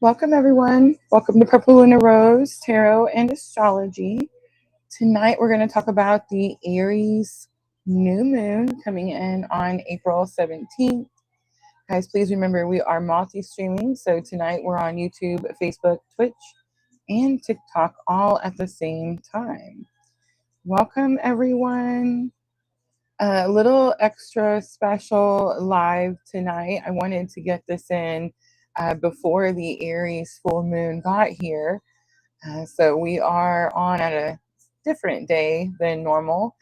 Welcome, everyone. Welcome to Purple Luna Rose Tarot and Astrology. Tonight, we're going to talk about the Aries new moon coming in on April 17th. Guys, please remember we are multi-streaming. So tonight, we're on YouTube, Facebook, Twitch, and TikTok all at the same time. Welcome, everyone. A little extra special live tonight. I wanted to get this in before the Aries full moon got here. So we are on at a different day than normal.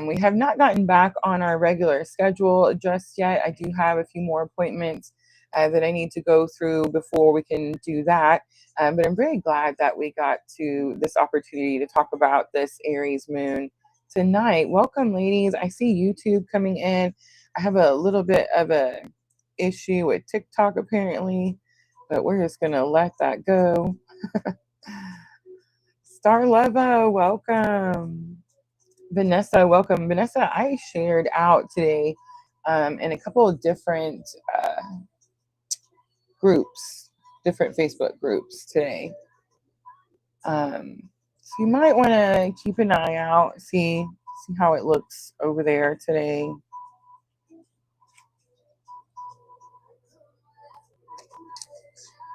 We have not gotten back on our regular schedule just yet. I do have a few more appointments that I need to go through before we can do that. But I'm very glad that we got to this opportunity to talk about this Aries moon tonight. Welcome, ladies. I see YouTube coming in. I have a little bit of a issue with TikTok apparently, but we're just gonna let that go. Star Levo, welcome. Vanessa, welcome. Vanessa, I shared out today in a couple of different groups, different Facebook groups today. So you might want to keep an eye out, see how it looks over there today.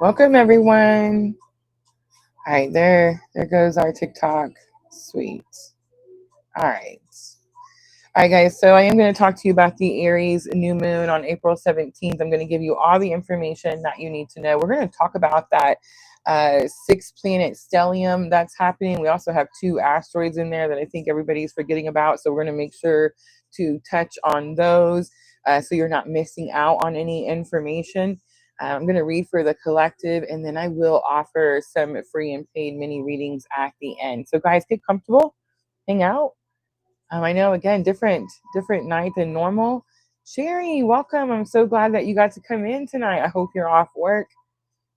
Welcome, everyone. All right, there goes our TikTok. Sweet. All right. All right, guys, so I am going to talk to you about the Aries new moon on April 17th. I'm going to give you all the information that you need to know. We're going to talk about that 6-planet stellium that's happening. We also have 2 asteroids in there that I think everybody's forgetting about, so we're going to make sure to touch on those so you're not missing out on any information. I'm going to read for the collective, and then I will offer some free and paid mini readings at the end. So, guys, get comfortable, hang out. I know, again, different night than normal. Sherry, welcome. I'm so glad that you got to come in tonight. I hope you're off work,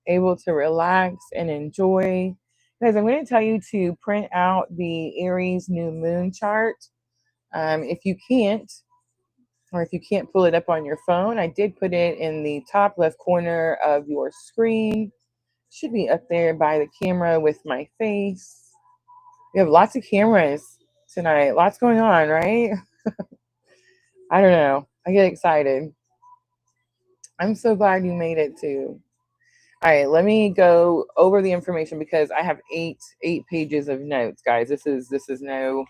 able to relax and enjoy. Guys, I'm going to tell you to print out the Aries new moon chart. If you can't, or if you can't pull it up on your phone, I did put it in the top left corner of your screen. Should be up there by the camera with my face. We have lots of cameras tonight. Lots going on, right? I don't know. I get excited. I'm so glad you made it too. All right, let me go over the information because I have eight pages of notes, guys. This is no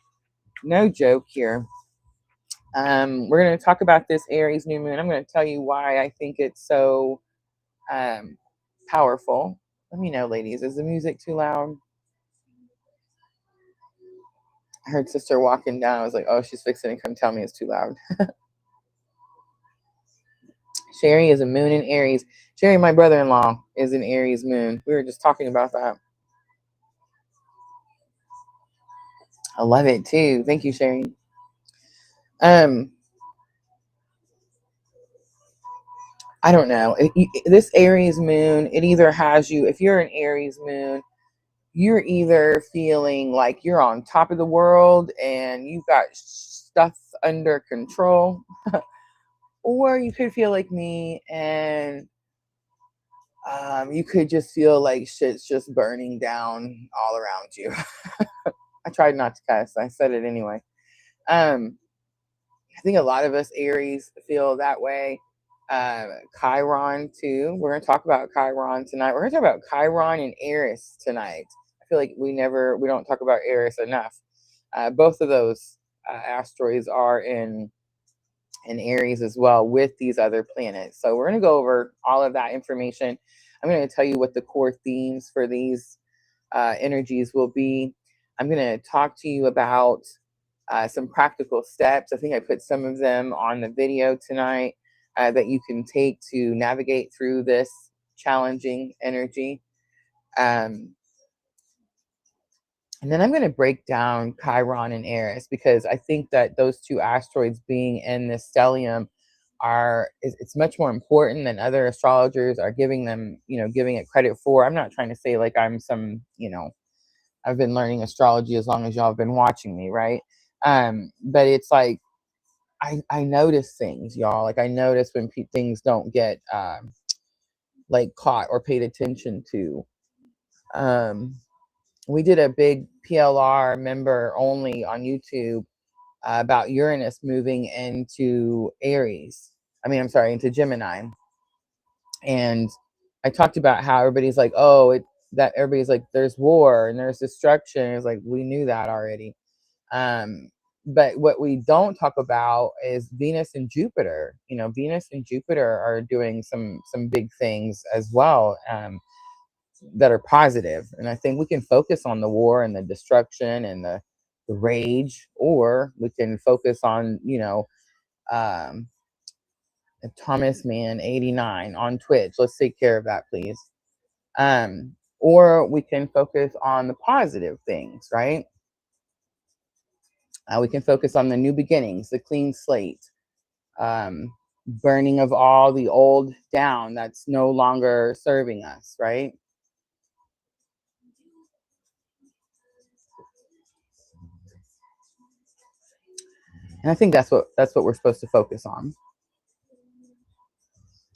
joke here. We're going to talk about this Aries new moon. I'm going to tell you why I think it's so powerful. Let me know, ladies. Is the music too loud? I heard sister walking down. I was like, oh, she's fixing to come tell me it's too loud. Sherry is a moon in Aries. Sherry, my brother-in-law, is an Aries moon. We were just talking about that. I love it too. Thank you, Sherry. I don't know. This Aries moon, it either has you, if you're an Aries moon, you're either feeling like you're on top of the world and you've got stuff under control, or you could feel like me and you could just feel like shit's just burning down all around you. I tried not to cuss. I said it anyway. I think a lot of us Aries feel that way. Chiron too. We're going to talk about Chiron tonight. We're going to talk about Chiron and Aries tonight. I feel like we don't talk about Aries enough. Both of those asteroids are in Aries as well with these other planets. So we're going to go over all of that information. I'm going to tell you what the core themes for these energies will be. I'm going to talk to you about some practical steps. I think I put some of them on the video tonight that you can take to navigate through this challenging energy. And then I'm going to break down Chiron and Eris because I think that those 2 asteroids being in the stellium it's much more important than other astrologers are giving it credit for. I'm not trying to say like I'm some, I've been learning astrology as long as y'all have been watching me, right? But it's like I notice things, y'all. Like I notice when things don't get like caught or paid attention to. We did a big PLR member only on YouTube about Uranus moving into Aries. I'm sorry, into Gemini. And I talked about how everybody's like, oh, that everybody's like, there's war and there's destruction. It's like, we knew that already. But what we don't talk about is Venus and Jupiter. Venus and Jupiter are doing some big things as well, that are positive. And I think we can focus on the war and the destruction and the rage, or we can focus on, um, Thomas Man 89 on Twitch. Let's take care of that, please. Or we can focus on the positive things, right? We can focus on the new beginnings, the clean slate, burning of all the old down that's no longer serving us, right? And I think that's what we're supposed to focus on.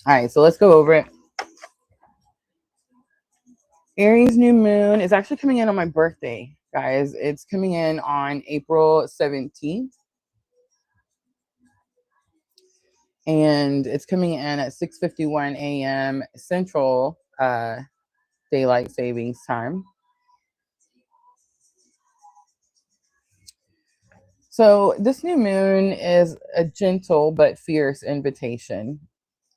All right, so let's go over it. Aries new moon is actually coming in on my birthday, guys. It's coming in on April 17th. And it's coming in at 6:51 a.m. Central Daylight Savings Time. So this new moon is a gentle but fierce invitation.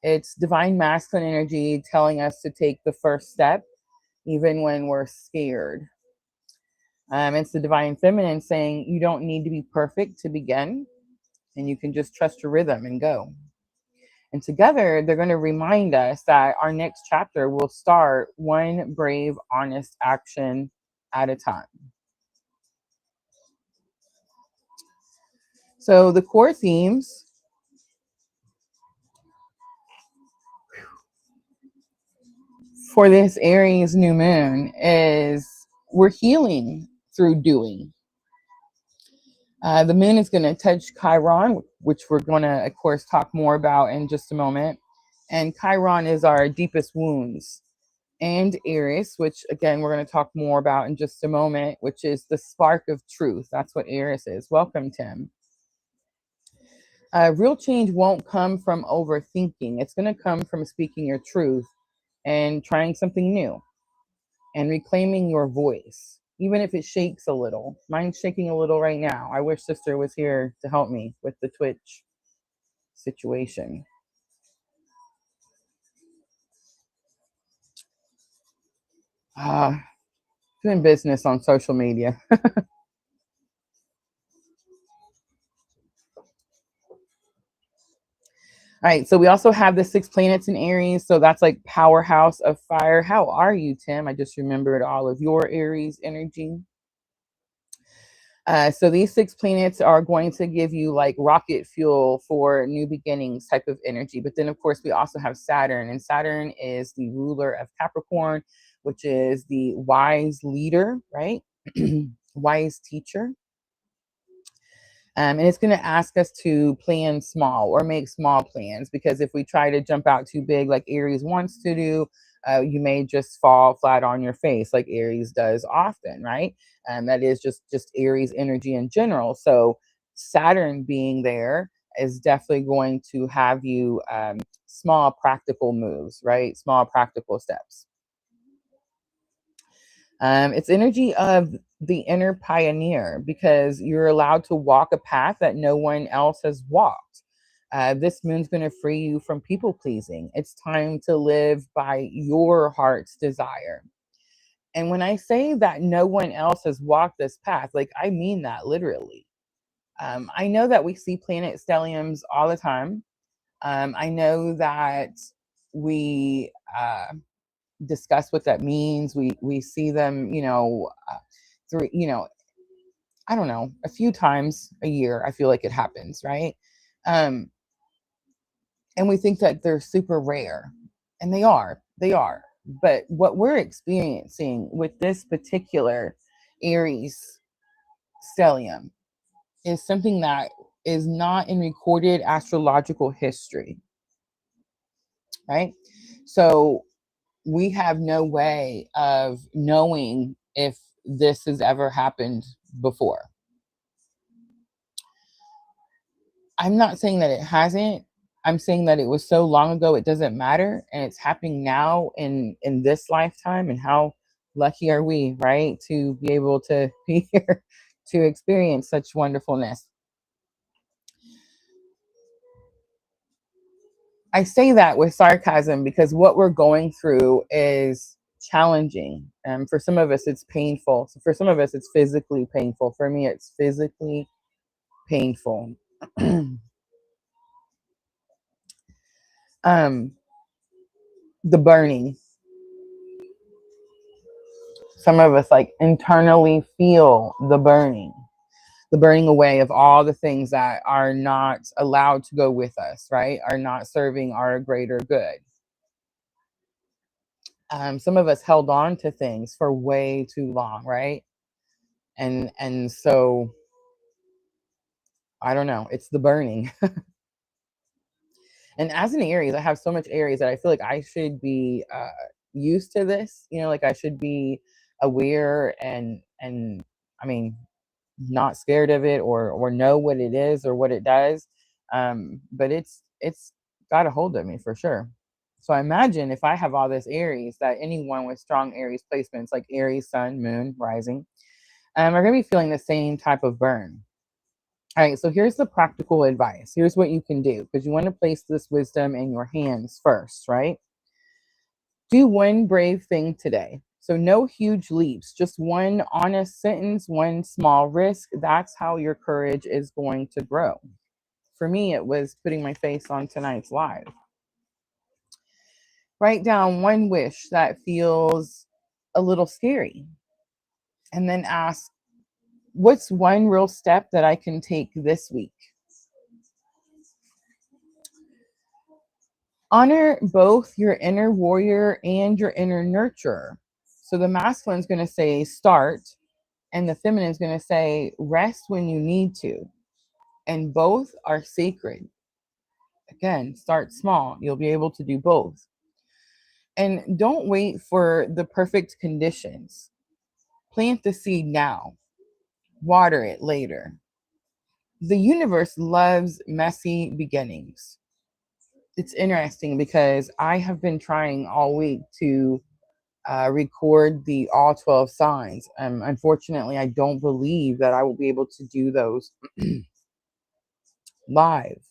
It's divine masculine energy telling us to take the first step, even when we're scared. It's the divine feminine saying you don't need to be perfect to begin, and you can just trust your rhythm and go. And together, they're going to remind us that our next chapter will start one brave, honest action at a time. So the core themes for this Aries new moon is we're healing through doing. The moon is going to touch Chiron, which we're going to, of course, talk more about in just a moment. And Chiron is our deepest wounds. And Aries, which again, we're going to talk more about in just a moment, which is the spark of truth. That's what Aries is. Welcome, Tim. Real change won't come from overthinking. It's going to come from speaking your truth and trying something new and reclaiming your voice, even if it shakes a little. Mine's shaking a little right now. I wish sister was here to help me with the Twitch situation. Doing business on social media. All right, so we also have the 6 planets in Aries. So that's like powerhouse of fire. How are you, Tim? I just remembered all of your Aries energy. So these 6 planets are going to give you like rocket fuel for new beginnings type of energy. But then, of course, we also have Saturn. And Saturn is the ruler of Capricorn, which is the wise leader, right? Wise teacher. And it's going to ask us to plan small or make small plans, because if we try to jump out too big like Aries wants to do, you may just fall flat on your face like Aries does often, right? And that is just Aries energy in general. So Saturn being there is definitely going to have you small practical moves, right? Small practical steps. It's energy of the inner pioneer, because you're allowed to walk a path that no one else has walked. This moon's going to free you from people pleasing. It's time to live by your heart's desire. And when I say that no one else has walked this path, like I mean that literally. I know that we see planet stelliums all the time. I know that we discuss what that means. We see them, through, I don't know, a few times a year. I feel like it happens, right? Um, and we think that they're super rare, and they are. They are. But what we're experiencing with this particular Aries stellium is something that is not in recorded astrological history, right? So we have no way of knowing if this has ever happened before. I'm not saying that it hasn't. I'm saying that it was so long ago it doesn't matter, and it's happening now in this lifetime. And how lucky are we, right, to be able to be here to experience such wonderfulness. I say that with sarcasm because what we're going through is challenging. For some of us, it's painful. So for some of us, it's physically painful. For me, it's physically painful. um, the burning. Some of us like internally feel the burning away of all the things that are not allowed to go with us, right? Are not serving our greater good. Some of us held on to things for way too long, right? And so I don't know, it's the burning. And as an Aries, I have so much Aries that I feel like I should be used to this, like I should be aware and I mean, not scared of it or know what it is or what it does. But it's got a hold of me for sure. So I imagine if I have all this Aries, that anyone with strong Aries placements like Aries, Sun, Moon, Rising, are going to be feeling the same type of burn. All right, so here's the practical advice. Here's what you can do, because you want to place this wisdom in your hands first, right? Do one brave thing today. So no huge leaps, just one honest sentence, one small risk. That's how your courage is going to grow. For me, it was putting my face on tonight's live. Write down one wish that feels a little scary, and then ask, what's one real step that I can take this week? Honor both your inner warrior and your inner nurturer. So the masculine is going to say start, and the feminine is going to say rest when you need to. And both are sacred. Again, start small. You'll be able to do both. And don't wait for the perfect conditions. Plant the seed now, water it later. The universe loves messy beginnings. It's interesting because I have been trying all week to record the all 12 signs. Unfortunately, I don't believe that I will be able to do those live.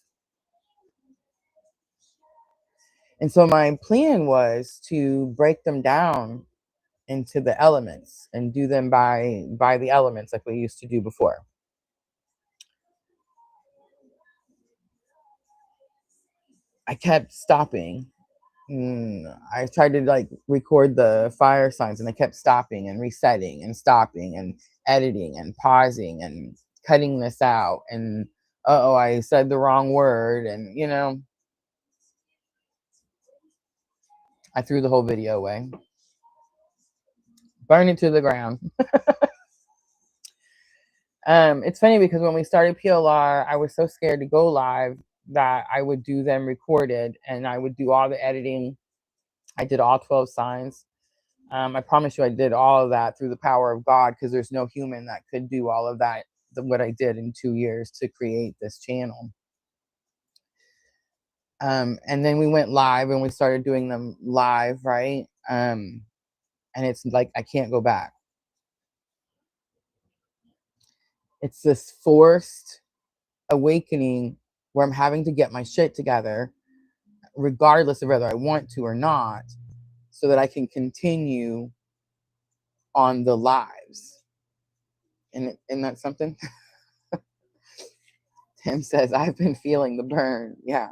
And so my plan was to break them down into the elements and do them by the elements like we used to do before. I kept stopping. I tried to like record the fire signs, and I kept stopping and resetting and stopping and editing and pausing and cutting this out, and oh, I said the wrong word, and I threw the whole video away. Burn it to the ground. It's funny because when we started PLR, I was so scared to go live that I would do them recorded, and I would do all the editing. I did all 12 signs. I promise you I did all of that through the power of God, because there's no human that could do all of that, what I did in 2 years to create this channel. And then we went live and we started doing them live, right? And it's like I can't go back. It's this forced awakening where I'm having to get my shit together, regardless of whether I want to or not, so that I can continue on the lives. And isn't that something? Tim says, I've been feeling the burn. Yeah.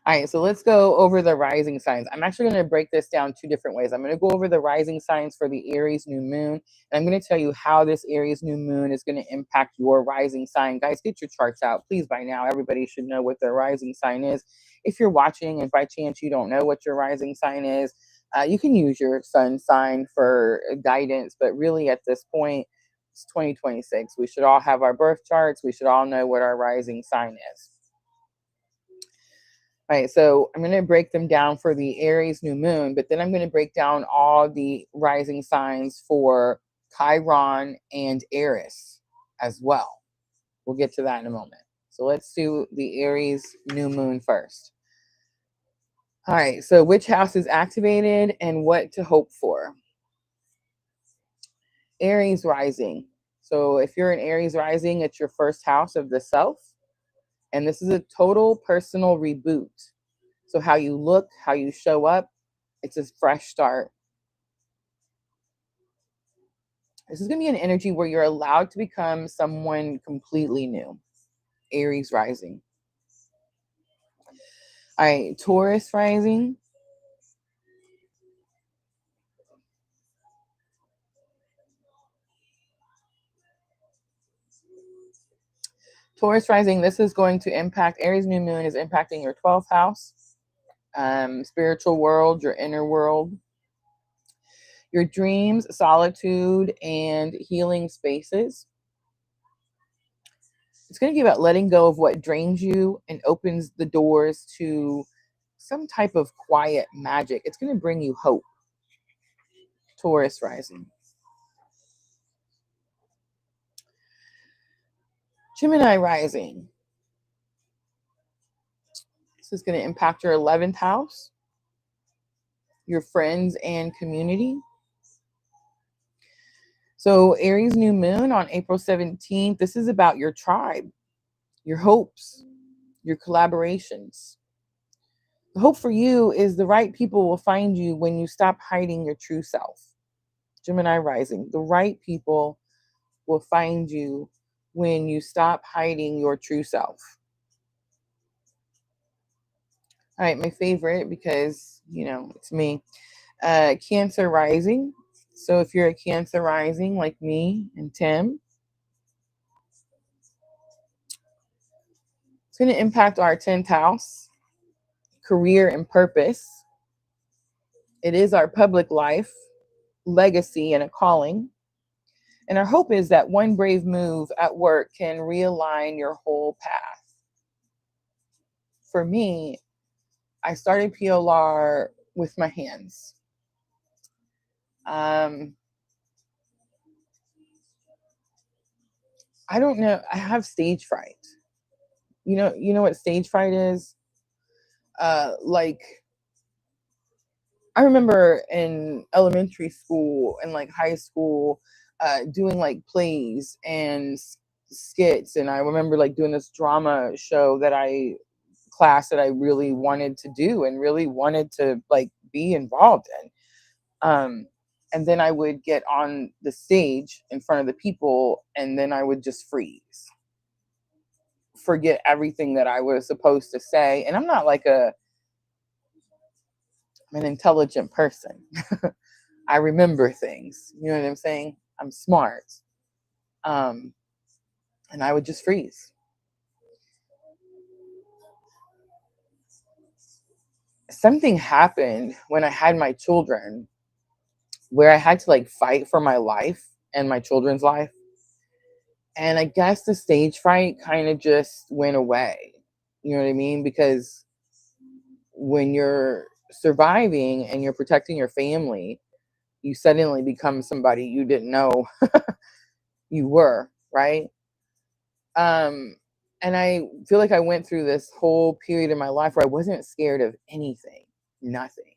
All right, so let's go over the rising signs. I'm actually going to break this down 2 different ways. I'm going to go over the rising signs for the Aries new moon, and I'm going to tell you how this Aries new moon is going to impact your rising sign. Guys, get your charts out, please. By now, everybody should know what their rising sign is. If you're watching and by chance you don't know what your rising sign is, you can use your sun sign for guidance, but really at this point, it's 2026. We should all have our birth charts. We should all know what our rising sign is. All right, so I'm going to break them down for the Aries new moon, but then I'm going to break down all the rising signs for Chiron and Aries as well. We'll get to that in a moment. So let's do the Aries new moon first. All right, so which house is activated and what to hope for? Aries rising. So if you're an Aries rising, it's your first house of the self. And this is a total personal reboot. So how you look, how you show up, it's a fresh start. This is going to be an energy where you're allowed to become someone completely new. Aries rising. All right, Taurus rising. Taurus rising, this is going to impact, Aries new moon is impacting your 12th house, spiritual world, your inner world, your dreams, solitude, and healing spaces. It's going to be about letting go of what drains you and opens the doors to some type of quiet magic. It's going to bring you hope. Taurus rising. Gemini rising. This is going to impact your 11th house, your friends and community. So Aries new moon on April 17th. This is about your tribe, your hopes, your collaborations. The hope for you is the right people will find you when you stop hiding your true self. Gemini rising. The right people will find you when you stop hiding your true self. All right, my favorite, because, it's me. Cancer rising. So if you're a Cancer rising like me and Tim, it's going to impact our 10th house, career and purpose. It is our public life, legacy, and a calling. And our hope is that one brave move at work can realign your whole path. For me, I started PLR with my hands. I don't know. I have stage fright. You know what stage fright is? Like, I remember in elementary school and like high school, doing like plays and skits, and I remember like doing this drama show class that I really wanted to do and really wanted to like be involved in. And then I would get on the stage in front of the people, and then I would just freeze, forget everything that I was supposed to say. And I'm not like an intelligent person. I remember things. You know what I'm saying? I'm smart. Um, and I would just freeze. Something happened when I had my children where I had to like fight for my life and my children's life. And I guess the stage fright kind of just went away. You know what I mean? Because when you're surviving and you're protecting your family, you suddenly become somebody you didn't know you were, right? Um, and I feel like I went through this whole period in my life where I wasn't scared of anything, nothing.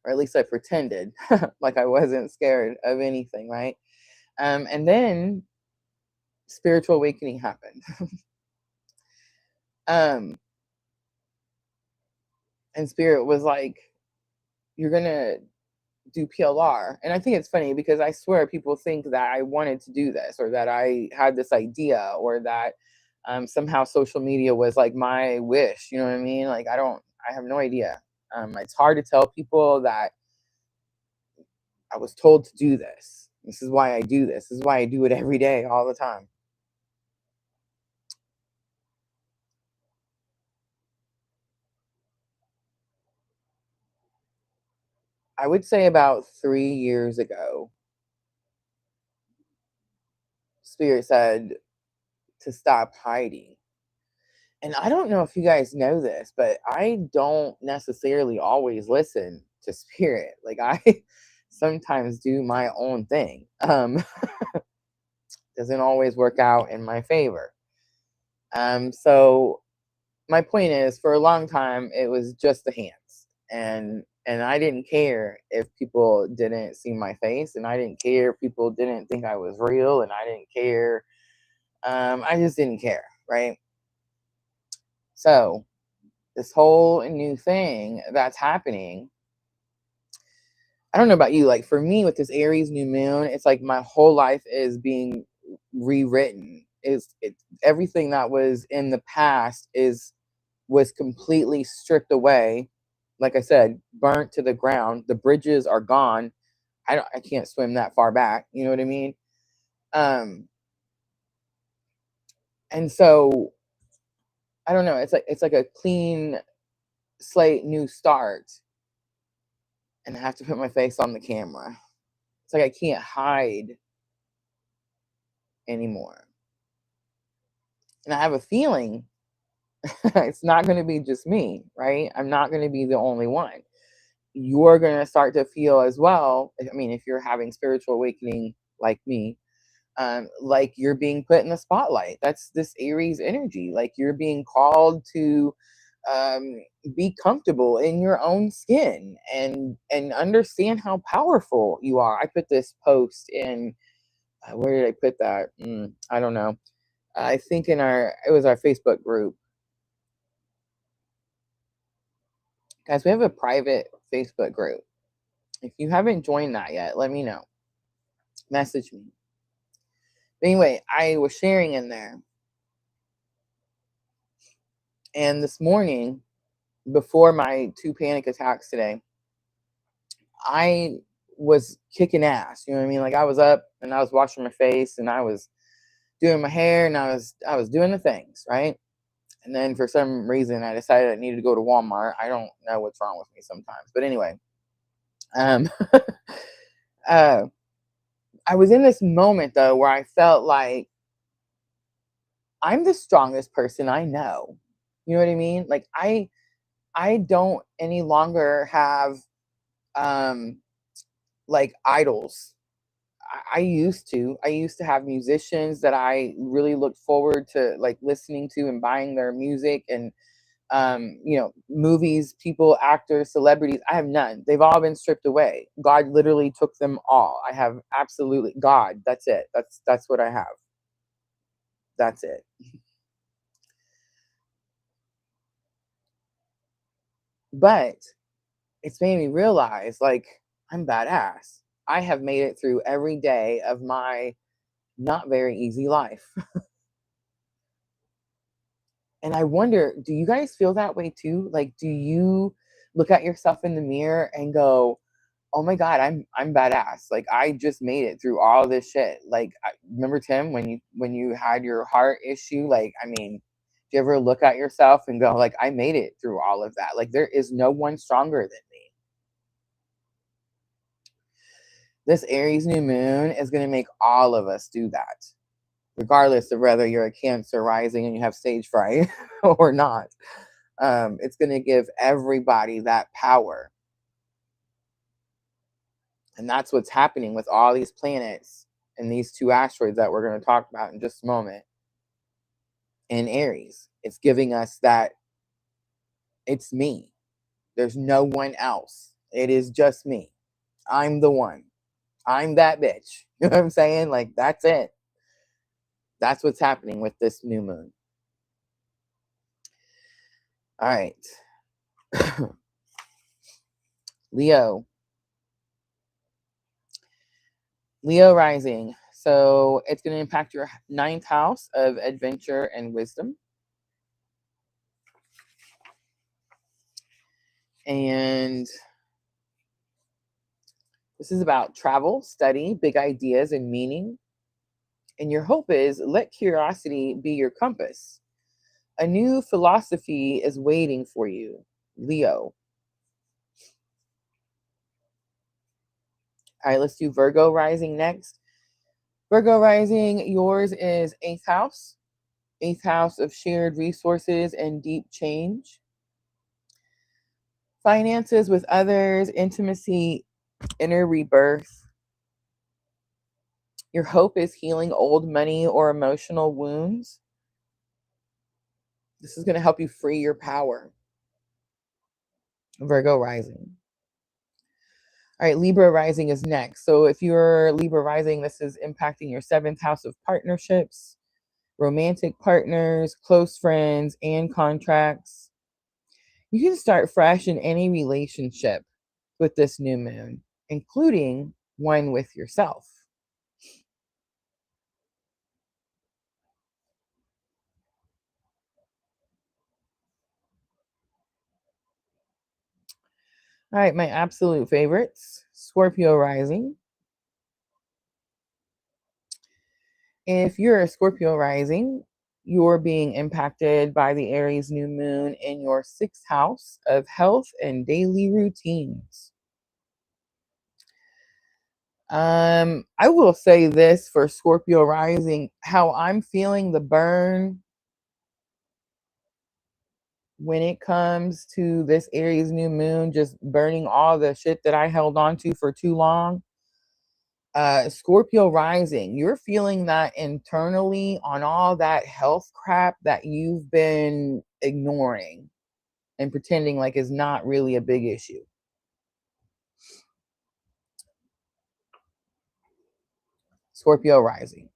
Or at least I pretended like I wasn't scared of anything, right? And then spiritual awakening happened. um, and spirit was like, you're gonna do PLR. And I think it's funny because I swear people think that I wanted to do this or that I had this idea or that somehow social media was like my wish. You know what I mean? Like, I have no idea. It's hard to tell people that I was told to do this. This is why I do this. This is why I do it every day, all the time. I would say about 3 years ago, Spirit said to stop hiding. And I don't know if you guys know this, but I don't necessarily always listen to spirit. Like I sometimes do my own thing. Doesn't always work out in my favor. So my point is, for a long time it was just the hands, and I didn't care if people didn't see my face, and I didn't care if people didn't think I was real, and I didn't care. I just didn't care, right? So this whole new thing that's happening, I don't know about you, like for me with this Aries new moon, it's like my whole life is being rewritten. It's everything that was in the past was completely stripped away. Like I said, burnt to the ground. The bridges are gone. I can't swim that far back. You know what I mean? Um, and so I don't know. It's like a clean slate, new start, and I have to put my face on the camera. It's like I can't hide anymore. And I have a feeling it's not going to be just me, right? I'm not going to be the only one. You're going to start to feel as well. I mean, if you're having spiritual awakening like me, like you're being put in the spotlight. That's this Aries energy. Like you're being called to um, be comfortable in your own skin and understand how powerful you are. I put this post in. Where did I put that? I don't know. I think it was our Facebook group. Guys, we have a private Facebook group. If you haven't joined that yet, let me know. Message me. But anyway, I was sharing in there. And this morning, before my 2 panic attacks today, I was kicking ass. You know what I mean? Like I was up and I was washing my face and I was doing my hair and I was doing the things, right? And then for some reason I decided I needed to go to Walmart. I don't know what's wrong with me sometimes. But anyway, um uh I was in this moment though where I felt like I'm the strongest person I know. You know what I mean? Like I don't any longer have um like idols. I used to have musicians that I really looked forward to like listening to and buying their music, and you know, movies, people, actors, celebrities. I have none. They've all been stripped away. God literally took them all. I have absolutely God. That's it. That's what I have. That's it. But it's made me realize like I'm badass. I have made it through every day of my not very easy life. And I wonder, do you guys feel that way too? Like, do you look at yourself in the mirror and go, "Oh my God, I'm badass. Like, I just made it through all this shit." Like, remember Tim when you had your heart issue? Like, I mean, do you ever look at yourself and go, like, I made it through all of that? Like, there is no one stronger than me. This Aries new moon is going to make all of us do that, regardless of whether you're a Cancer rising and you have stage fright or not. It's going to give everybody that power. And that's what's happening with all these planets and these 2 asteroids that we're going to talk about in just a moment in Aries. It's giving us that it's me. There's no one else. It is just me. I'm the one. I'm that bitch. You know what I'm saying? Like, that's it. That's what's happening with this new moon. All right. Leo. Leo rising. So it's going to impact your 9th house of adventure and wisdom. And this is about travel, study, big ideas, and meaning. And your hope is let curiosity be your compass. A new philosophy is waiting for you, Leo. All right, let's do Virgo rising next. Virgo rising, yours is 8th house. 8th house of shared resources and deep change. Finances with others, intimacy, inner rebirth. Your hope is healing old money or emotional wounds. This is going to help you free your power. Virgo rising. All right, Libra rising is next. So if you're Libra rising, this is impacting your 7th house of partnerships, romantic partners, close friends, and contracts. You can start fresh in any relationship with this new moon, including one with yourself. All right, my absolute favorites, Scorpio rising. If you're a Scorpio rising, you're being impacted by the Aries new moon in your 6th house of health and daily routines. I will say this for Scorpio rising, how I'm feeling the burn when it comes to this Aries new moon, just burning all the shit that I held on to for too long. Scorpio rising, you're feeling that internally on all that health crap that you've been ignoring and pretending like is not really a big issue. Scorpio rising,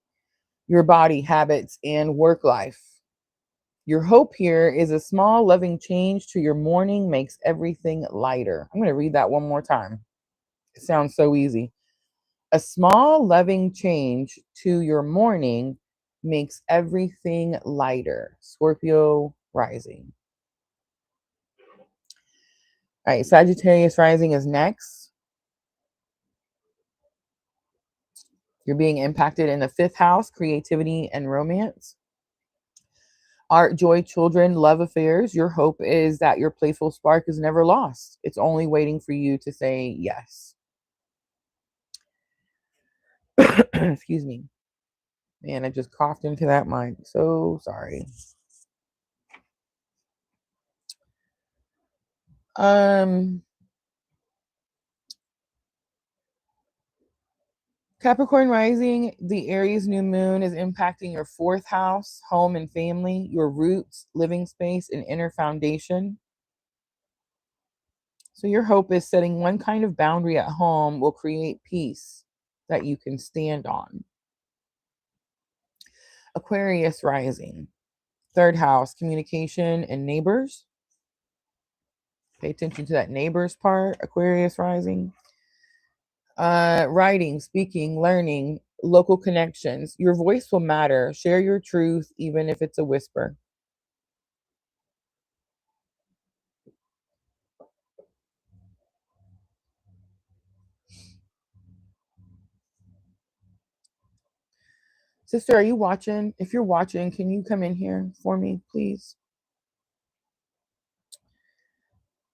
your body, habits, and work life. Your hope here is a small, loving change to your morning makes everything lighter. I'm going to read that one more time. It sounds so easy. A small, loving change to your morning makes everything lighter. Scorpio rising. All right, Sagittarius rising is next. You're being impacted in the 5th house, creativity and romance. Art, joy, children, love affairs. Your hope is that your playful spark is never lost. It's only waiting for you to say yes. Excuse me. Man, I just coughed into that mic. So sorry. Capricorn rising, the Aries new moon is impacting your 4th house, home and family, your roots, living space, and inner foundation. So your hope is setting one kind of boundary at home will create peace that you can stand on. Aquarius rising, 3rd house, communication and neighbors. Pay attention to that neighbors part, Aquarius rising. Writing, speaking, learning, local connections. Your voice will matter. Share your truth, even if it's a whisper. Sister, are you watching? If you're watching, can you come in here for me, please?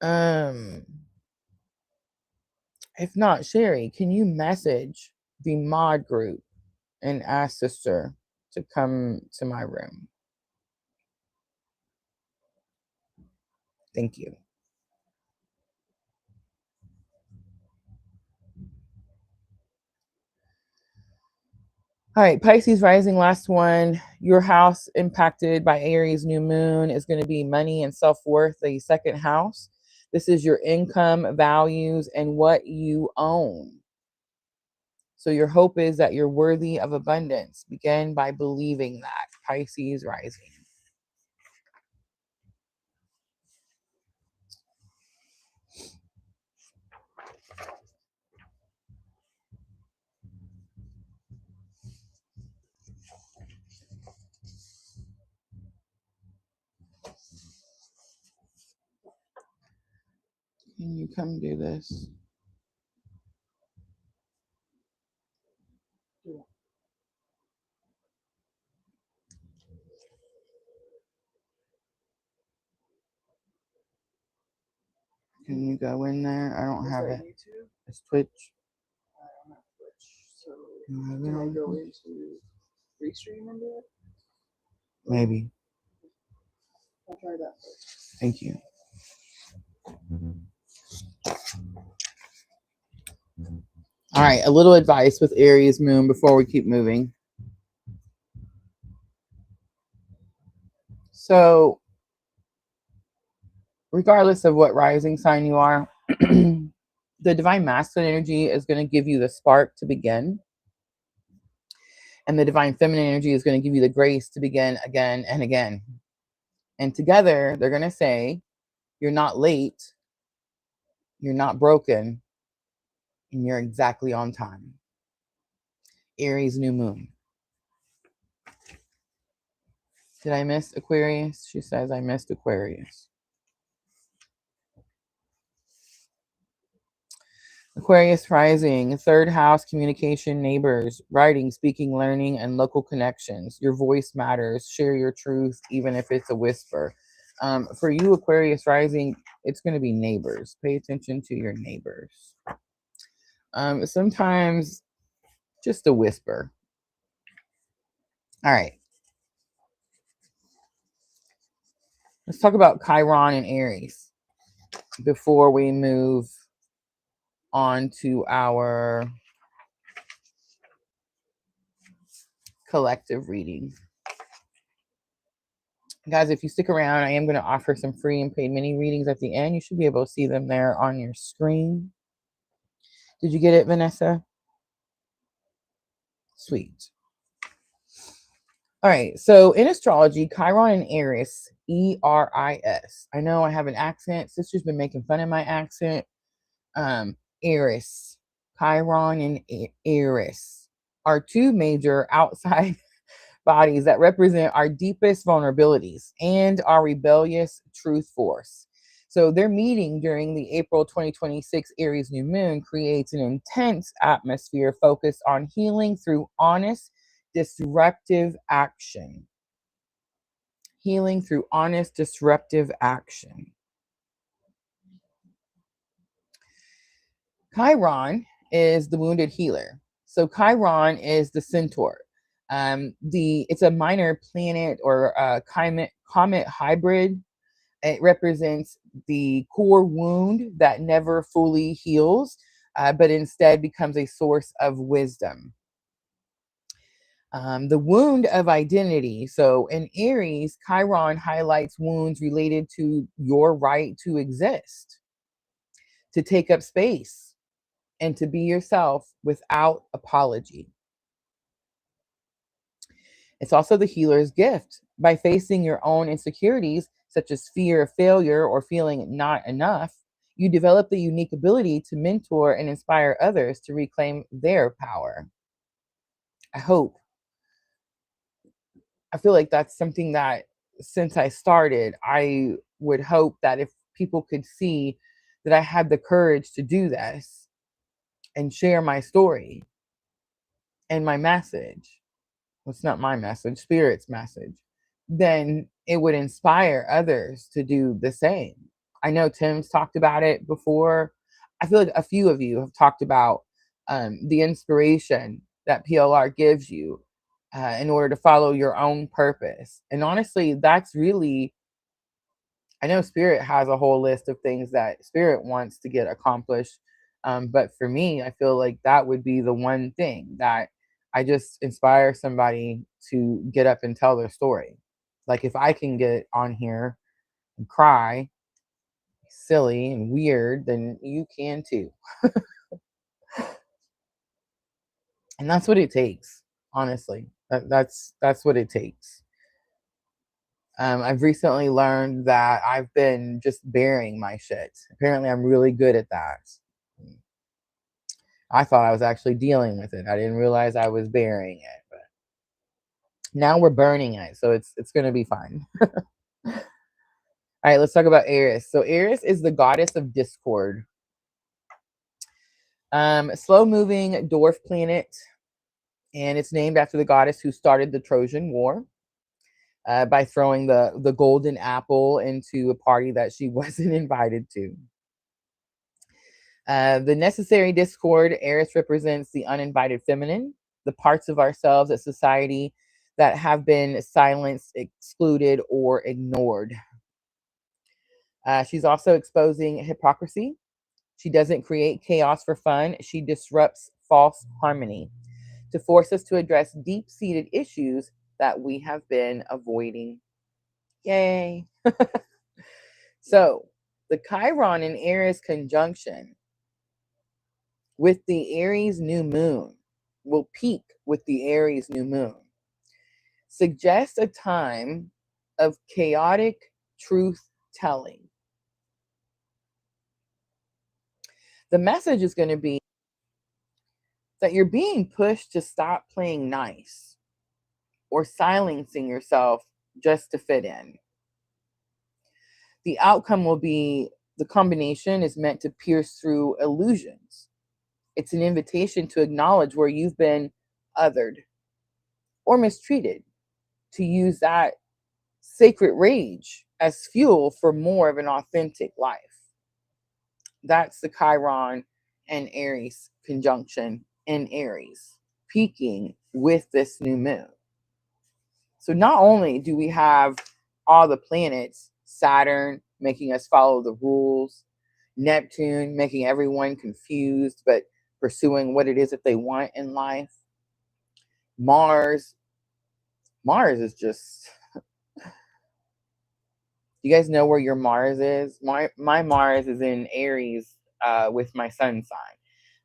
Um, if not, Sherry, can you message the mod group and ask Sister to come to my room? Thank you. All right, Pisces rising, last one. Your house impacted by Aries new moon is going to be money and self-worth, the 2nd house. This is your income, values, and what you own. So your hope is that you're worthy of abundance. Begin by believing that. Pisces rising. Can you come do this? Can you go in there? I don't have it. It's Twitch. I don't have Twitch. So can I go into Restream and do it? Maybe. Thank you. All right, a little advice with Aries moon before we keep moving. So, regardless of what rising sign you are, the divine masculine energy is going to give you the spark to begin. And the divine feminine energy is going to give you the grace to begin again and again. And together, they're going to say, you're not late, you're not broken, and you're exactly on time. Aries new moon. Did I miss Aquarius? She says I missed Aquarius. Aquarius rising, third house, communication, neighbors, writing, speaking, learning, and local connections. Your voice matters. Share your truth, even if it's a whisper. For you, Aquarius rising, it's going to be neighbors. Pay attention to your neighbors. Sometimes just a whisper. All right. Let's talk about Chiron and Aries before we move on to our collective reading. Guys, if you stick around, I am going to offer some free and paid mini readings at the end. You should be able to see them there on your screen. Did you get it, Vanessa? Sweet. All right. So in astrology, Chiron and Aries, Eris. I know I have an accent. Sister's been making fun of my accent. Aries, Chiron and Aries are two major outside bodies that represent our deepest vulnerabilities and our rebellious truth force. So their meeting during the April 2026 Aries new moon creates an intense atmosphere focused on healing through honest, disruptive action. Healing through honest, disruptive action. Chiron is the wounded healer. So Chiron is the centaur. It's a minor planet or a comet hybrid. It represents the core wound that never fully heals, but instead becomes a source of wisdom. The wound of identity. So in Aries, Chiron highlights wounds related to your right to exist, to take up space, and to be yourself without apology. It's also the healer's gift. By facing your own insecurities, such as fear of failure or feeling not enough, you develop the unique ability to mentor and inspire others to reclaim their power. I feel like that's something that since I started, I would hope that if people could see that I had the courage to do this and share my story and my message, well, it's not my message, Spirit's message, then it would inspire others to do the same. I know Tim's talked about it before. I feel like a few of you have talked about the inspiration that PLR gives you in order to follow your own purpose. And honestly, that's really, I know Spirit has a whole list of things that Spirit wants to get accomplished. But for me, I feel like that would be the one thing that I just inspire somebody to get up and tell their story. Like if I can get on here and cry, silly and weird, then you can too. And that's what it takes, honestly. That's what it takes. I've recently learned that I've been just burying my shit. Apparently, I'm really good at that. I thought I was actually dealing with it. I didn't realize I was burying it. But now we're burning it, so it's going to be fine. All right, let's talk about Aries. So Aries is the goddess of discord. Slow-moving dwarf planet, and it's named after the goddess who started the Trojan War. By throwing the golden apple into a party that she wasn't invited to. The necessary discord, Eris represents the uninvited feminine, the parts of ourselves that society that have been silenced, excluded, or ignored. She's also exposing hypocrisy. She doesn't create chaos for fun. She disrupts false harmony to force us to address deep-seated issues that we have been avoiding. Yay. So, the Chiron in Aries conjunction with the Aries new moon will peak with the Aries new moon. Suggests a time of chaotic truth telling. The message is going to be that you're being pushed to stop playing nice or silencing yourself just to fit in. The outcome will be the combination is meant to pierce through illusions. It's an invitation to acknowledge where you've been othered or mistreated, to use that sacred rage as fuel for more of an authentic life. That's the Chiron and Aries conjunction in Aries, peaking with this new moon. So not only do we have all the planets, Saturn making us follow the rules, Neptune making everyone confused but pursuing what it is that they want in life, Mars is just, you guys know where your Mars is? My Mars is in Aries with my sun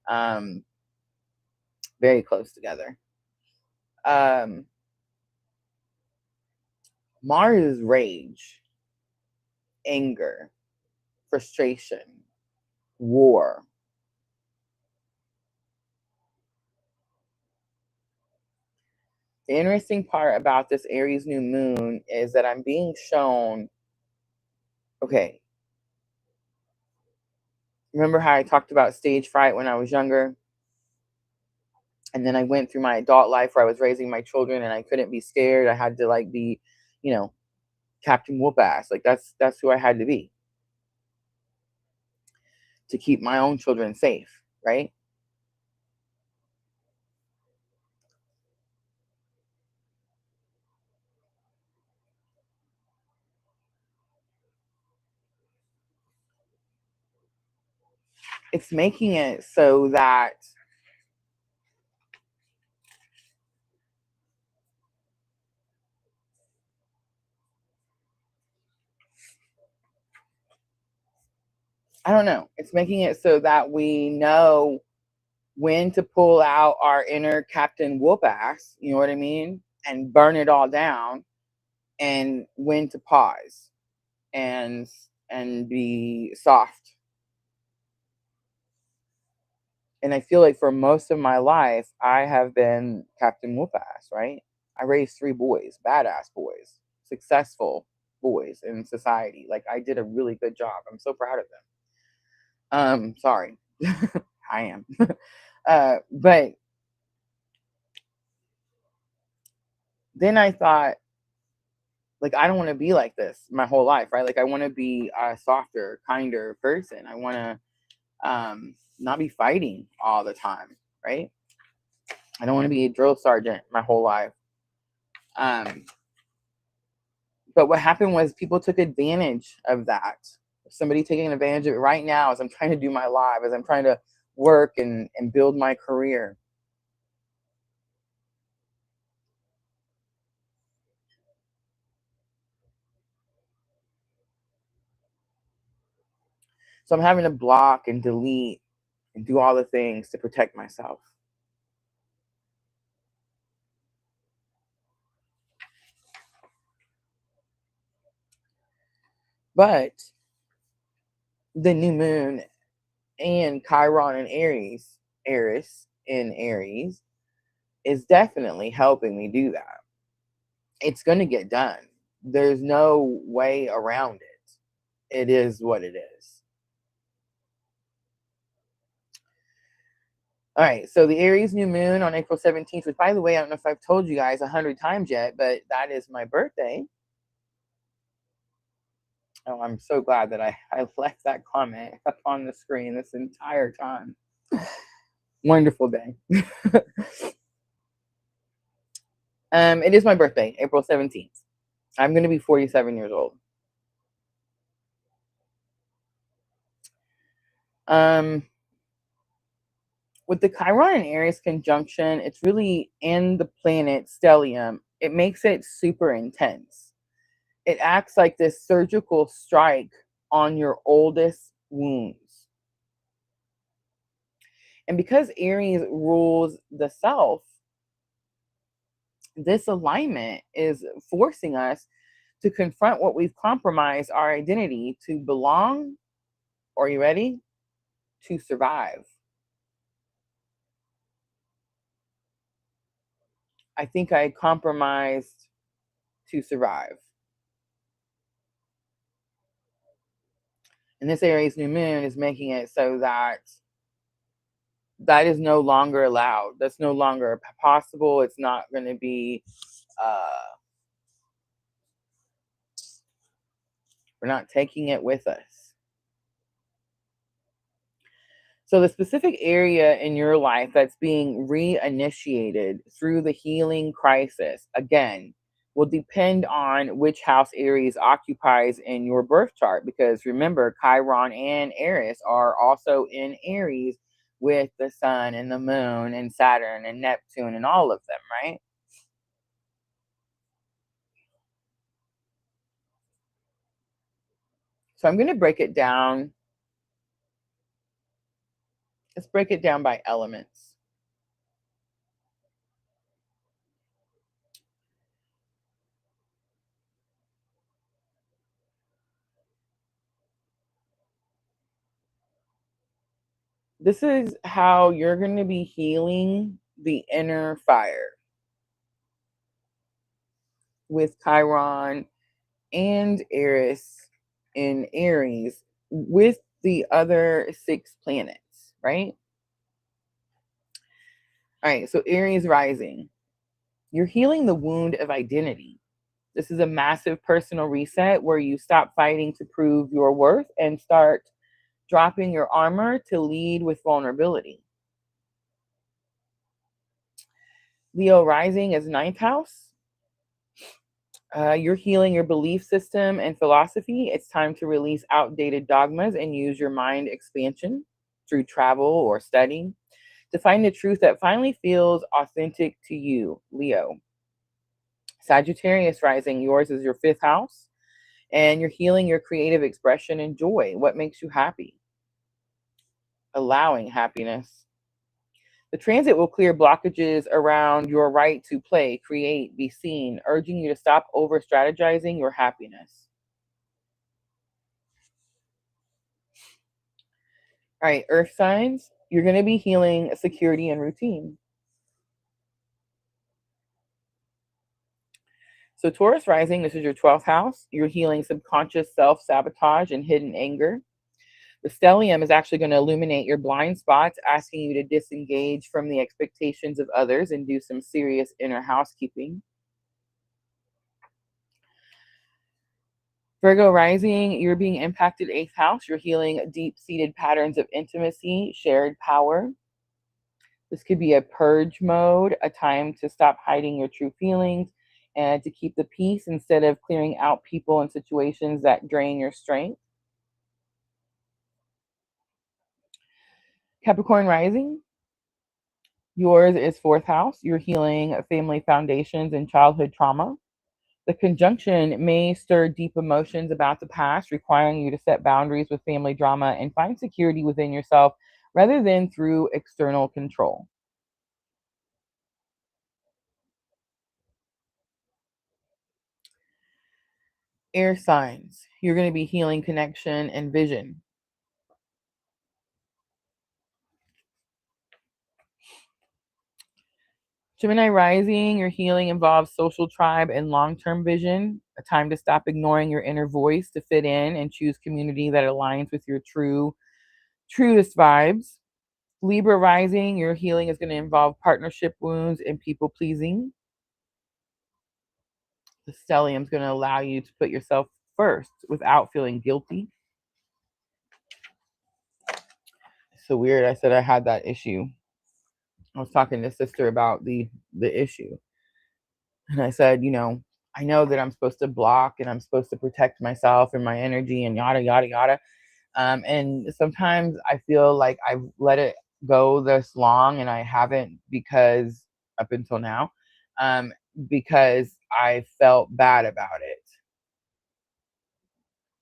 sign. Very close together. Mars is rage, anger, frustration, war. The interesting part about this Aries new moon is that I'm being shown, okay, remember how I talked about stage fright when I was younger? And then I went through my adult life where I was raising my children and I couldn't be scared. I had to like be, you know, Captain Whoop Ass. Like that's who I had to be to keep my own children safe, right? It's making it so that I don't know. It's making it so that we know when to pull out our inner Captain Whoop Ass, you know what I mean? And burn it all down, and when to pause and be soft. And I feel like for most of my life, I have been Captain Whoop Ass, right? I raised 3 boys, badass boys, successful boys in society. Like I did a really good job. I'm so proud of them. Sorry. I am. But then I thought, like, I don't want to be like this my whole life, right? Like I want to be a softer, kinder person. I want to not be fighting all the time, right? I don't want to be a drill sergeant my whole life. But what happened was people took advantage of that. Somebody taking advantage of it right now as I'm trying to do my live, as I'm trying to work and build my career. So I'm having to block and delete and do all the things to protect myself. But the new moon and Chiron and Aries in Aries is definitely helping me do that. It's going to get done. There's no way around it. It is what it is. All right, so the Aries new moon on April 17th, which, by the way, I don't know if I've told you guys 100 times yet, but that is my birthday. Oh, I'm so glad that I left that comment up on the screen this entire time. Wonderful day. It is my birthday, April 17th. I'm going to be 47 years old. With the Chiron and Aries conjunction, it's really in the planet stellium. It makes it super intense. It acts like this surgical strike on your oldest wounds. And because Aries rules the self, this alignment is forcing us to confront what we've compromised our identity to belong, or are you ready? To survive. I think I compromised to survive. And this Aries new moon is making it so that that is no longer allowed. That's no longer possible. It's not going to be, we're not taking it with us. So, the specific area in your life that's being reinitiated through the healing crisis, again, will depend on which house Aries occupies in your birth chart. Because remember, Chiron and Aries are also in Aries with the sun and the moon and Saturn and Neptune and all of them, right? So, I'm going to break it down. Let's break it down by elements. This is how you're going to be healing the inner fire with Chiron and Eris in Aries with the other 6 planets, right? All right, so Aries rising. You're healing the wound of identity. This is a massive personal reset where you stop fighting to prove your worth and start dropping your armor to lead with vulnerability. Leo rising is 9th house. You're healing your belief system and philosophy. It's time to release outdated dogmas and use your mind expansion through travel or study to find the truth that finally feels authentic to you, Leo. Sagittarius rising, yours is your 5th house, and you're healing your creative expression and joy. What makes you happy? Allowing happiness. The transit will clear blockages around your right to play, create, be seen, urging you to stop over strategizing your happiness. All right, earth signs, you're going to be healing security and routine. So, Taurus rising, this is your 12th house. You're healing subconscious self sabotage and hidden anger. The stellium is actually going to illuminate your blind spots, asking you to disengage from the expectations of others and do some serious inner housekeeping. Virgo rising, you're being impacted 8th house. You're healing deep-seated patterns of intimacy, shared power. This could be a purge mode, a time to stop hiding your true feelings and to keep the peace instead of clearing out people and situations that drain your strength. Capricorn rising, yours is 4th house. You're healing family foundations and childhood trauma. The conjunction may stir deep emotions about the past, requiring you to set boundaries with family drama and find security within yourself rather than through external control. Air signs, you're going to be healing connection and vision. Gemini rising, your healing involves social tribe and long-term vision, a time to stop ignoring your inner voice to fit in and choose community that aligns with your truest vibes. Libra rising, your healing is going to involve partnership wounds and people pleasing. The stellium is going to allow you to put yourself first without feeling guilty. It's so weird. I said I had that issue. I was talking to sister about the issue. And I said, I know that I'm supposed to block and I'm supposed to protect myself and my energy and yada, yada, yada. And sometimes I feel like I've let it go this long and I haven't because up until now, um, because I felt bad about it.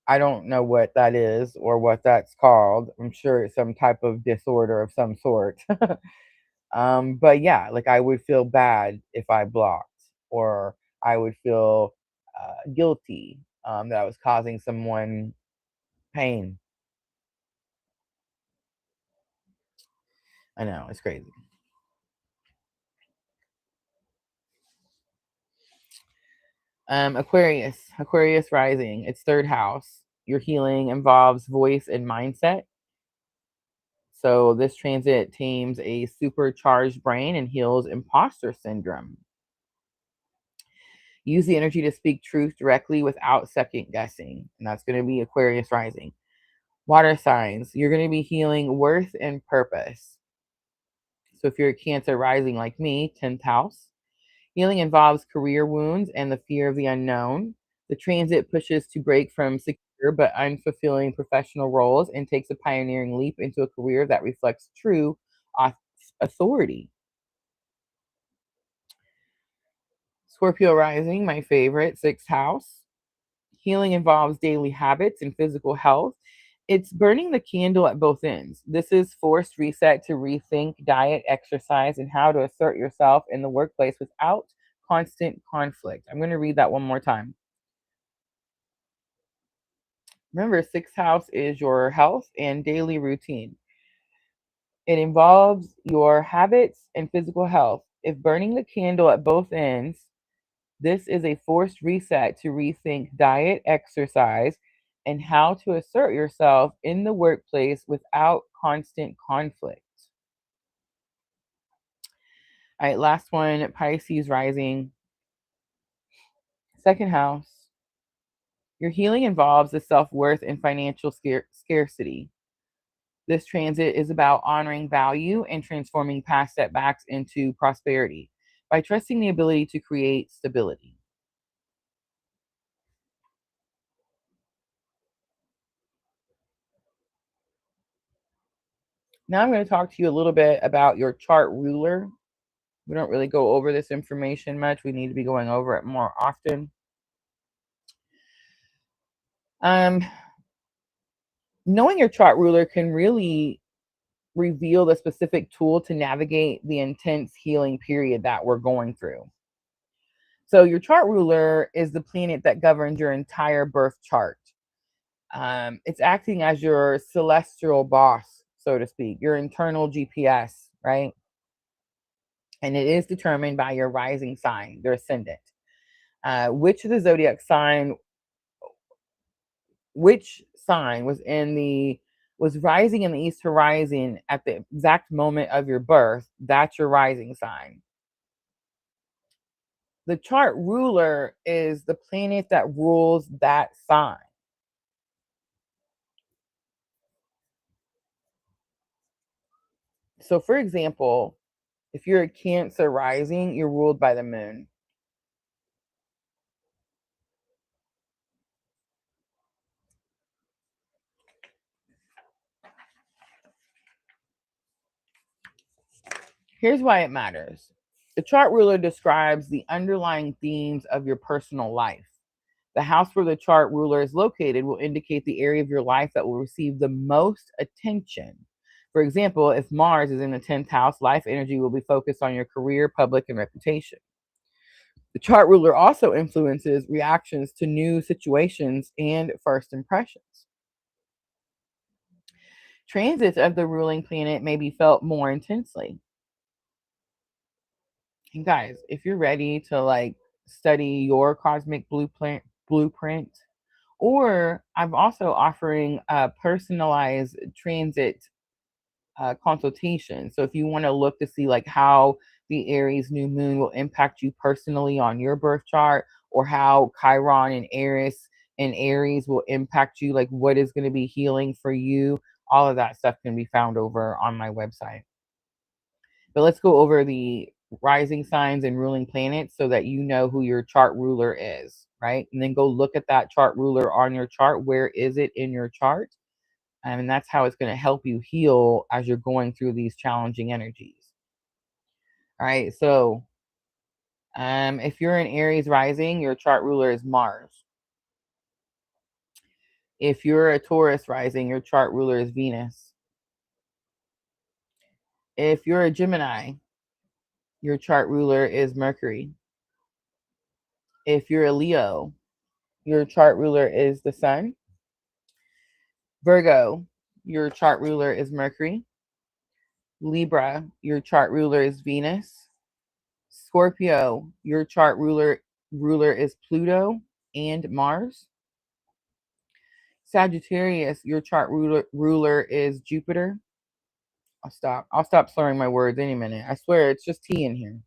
I don't know what that is or what that's called. I'm sure it's some type of disorder of some sort. But yeah, like I would feel bad if I blocked, or I would feel guilty that I was causing someone pain. I know, it's crazy. Aquarius rising, it's third house. Your healing involves voice and mindset. So this transit tames a supercharged brain and heals imposter syndrome. Use the energy to speak truth directly without second guessing. And that's going to be Aquarius rising. Water signs, you're going to be healing worth and purpose. So if you're a Cancer rising like me, 10th house, healing involves career wounds and the fear of the unknown. The transit pushes to break from secure but unfulfilling professional roles and takes a pioneering leap into a career that reflects true authority. Scorpio rising, my favorite, 6th house. Healing involves daily habits and physical health. It's burning the candle at both ends. This is forced reset to rethink diet, exercise, and how to assert yourself in the workplace without constant conflict. I'm going to read that one more time. Remember, 6th house is your health and daily routine. It involves your habits and physical health. If burning the candle at both ends, this is a forced reset to rethink diet, exercise, and how to assert yourself in the workplace without constant conflict. All right, last one, Pisces rising, second house. Your healing involves the self worth and financial scarcity. This transit is about honoring value and transforming past setbacks into prosperity by trusting the ability to create stability. Now I'm going to talk to you a little bit about your chart ruler. We don't really go over this information much. We need to be going over it more often. Um, Knowing your chart ruler can really reveal the specific tool to navigate the intense healing period that we're going through. So, your chart ruler is the planet that governs your entire birth chart. It's acting as your celestial boss, so to speak, your internal GPS, right? And it is determined by your rising sign, your ascendant. Which of the zodiac sign, which sign was rising in the east horizon at the exact moment of your birth? That's your rising sign. The chart ruler is the planet that rules that sign. So, for example, if you're a Cancer rising, you're ruled by the moon. Here's why it matters. The chart ruler describes the underlying themes of your personal life. The house where the chart ruler is located will indicate the area of your life that will receive the most attention. For example, if Mars is in the 10th house, life energy will be focused on your career, public, and reputation. The chart ruler also influences reactions to new situations and first impressions. Transits of the ruling planet may be felt more intensely. And guys, if you're ready to like study your cosmic blueprint, or I'm also offering a personalized transit consultation. So if you want to look to see like how the Aries new moon will impact you personally on your birth chart, or how Chiron and Aries will impact you, like what is going to be healing for you, all of that stuff can be found over on my website. But let's go over the rising signs and ruling planets so that you know who your chart ruler is, right? And then go look at that chart ruler on your chart. Where is it in your chart? And that's how it's going to help you heal as you're going through these challenging energies. All right. So if you're an Aries rising, your chart ruler is Mars. If you're a Taurus rising, your chart ruler is Venus. If you're a Gemini, your chart ruler is Mercury. If you're a Leo, your chart ruler is the Sun. Virgo, your chart ruler is Mercury. Libra, your chart ruler is Venus. Scorpio, your chart ruler is Pluto and Mars. Sagittarius, your chart ruler is Jupiter. I'll stop slurring my words any minute. I swear it's just tea in here.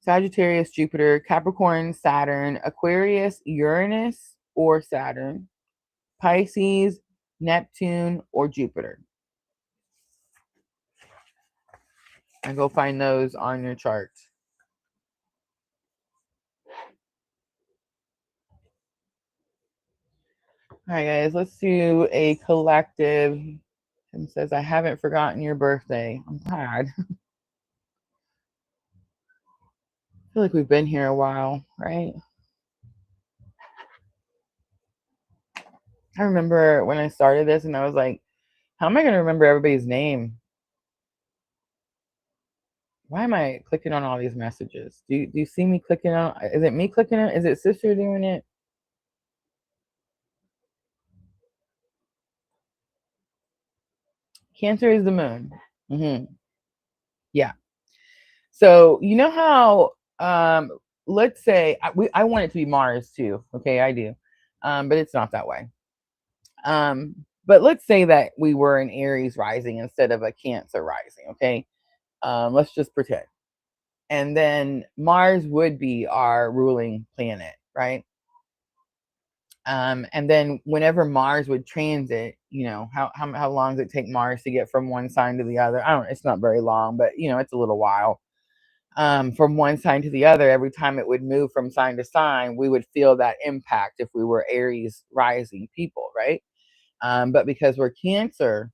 Sagittarius, Jupiter, Capricorn, Saturn, Aquarius, Uranus or Saturn, Pisces, Neptune or Jupiter. And go find those on your chart. All right, guys, let's do a collective. Tim says, I haven't forgotten your birthday. I'm glad. I feel like we've been here a while, right? I remember when I started this and I was like, how am I going to remember everybody's name? Why am I clicking on all these messages? Do you see me clicking on? Is it me clicking on? Is it sister doing it? Cancer is the moon. Yeah. So you know how let's say I want it to be Mars too. Okay, I do. But it's not that way. But let's say that we were an Aries rising instead of a Cancer rising. Okay. Let's just pretend. And then Mars would be our ruling planet, right? And then whenever Mars would transit, you know, how long does it take Mars to get from one sign to the other? I don't know, it's not very long, but you know, it's a little while. From one sign to the other, every time it would move from sign to sign, we would feel that impact if we were Aries rising people, right? But because we're Cancer,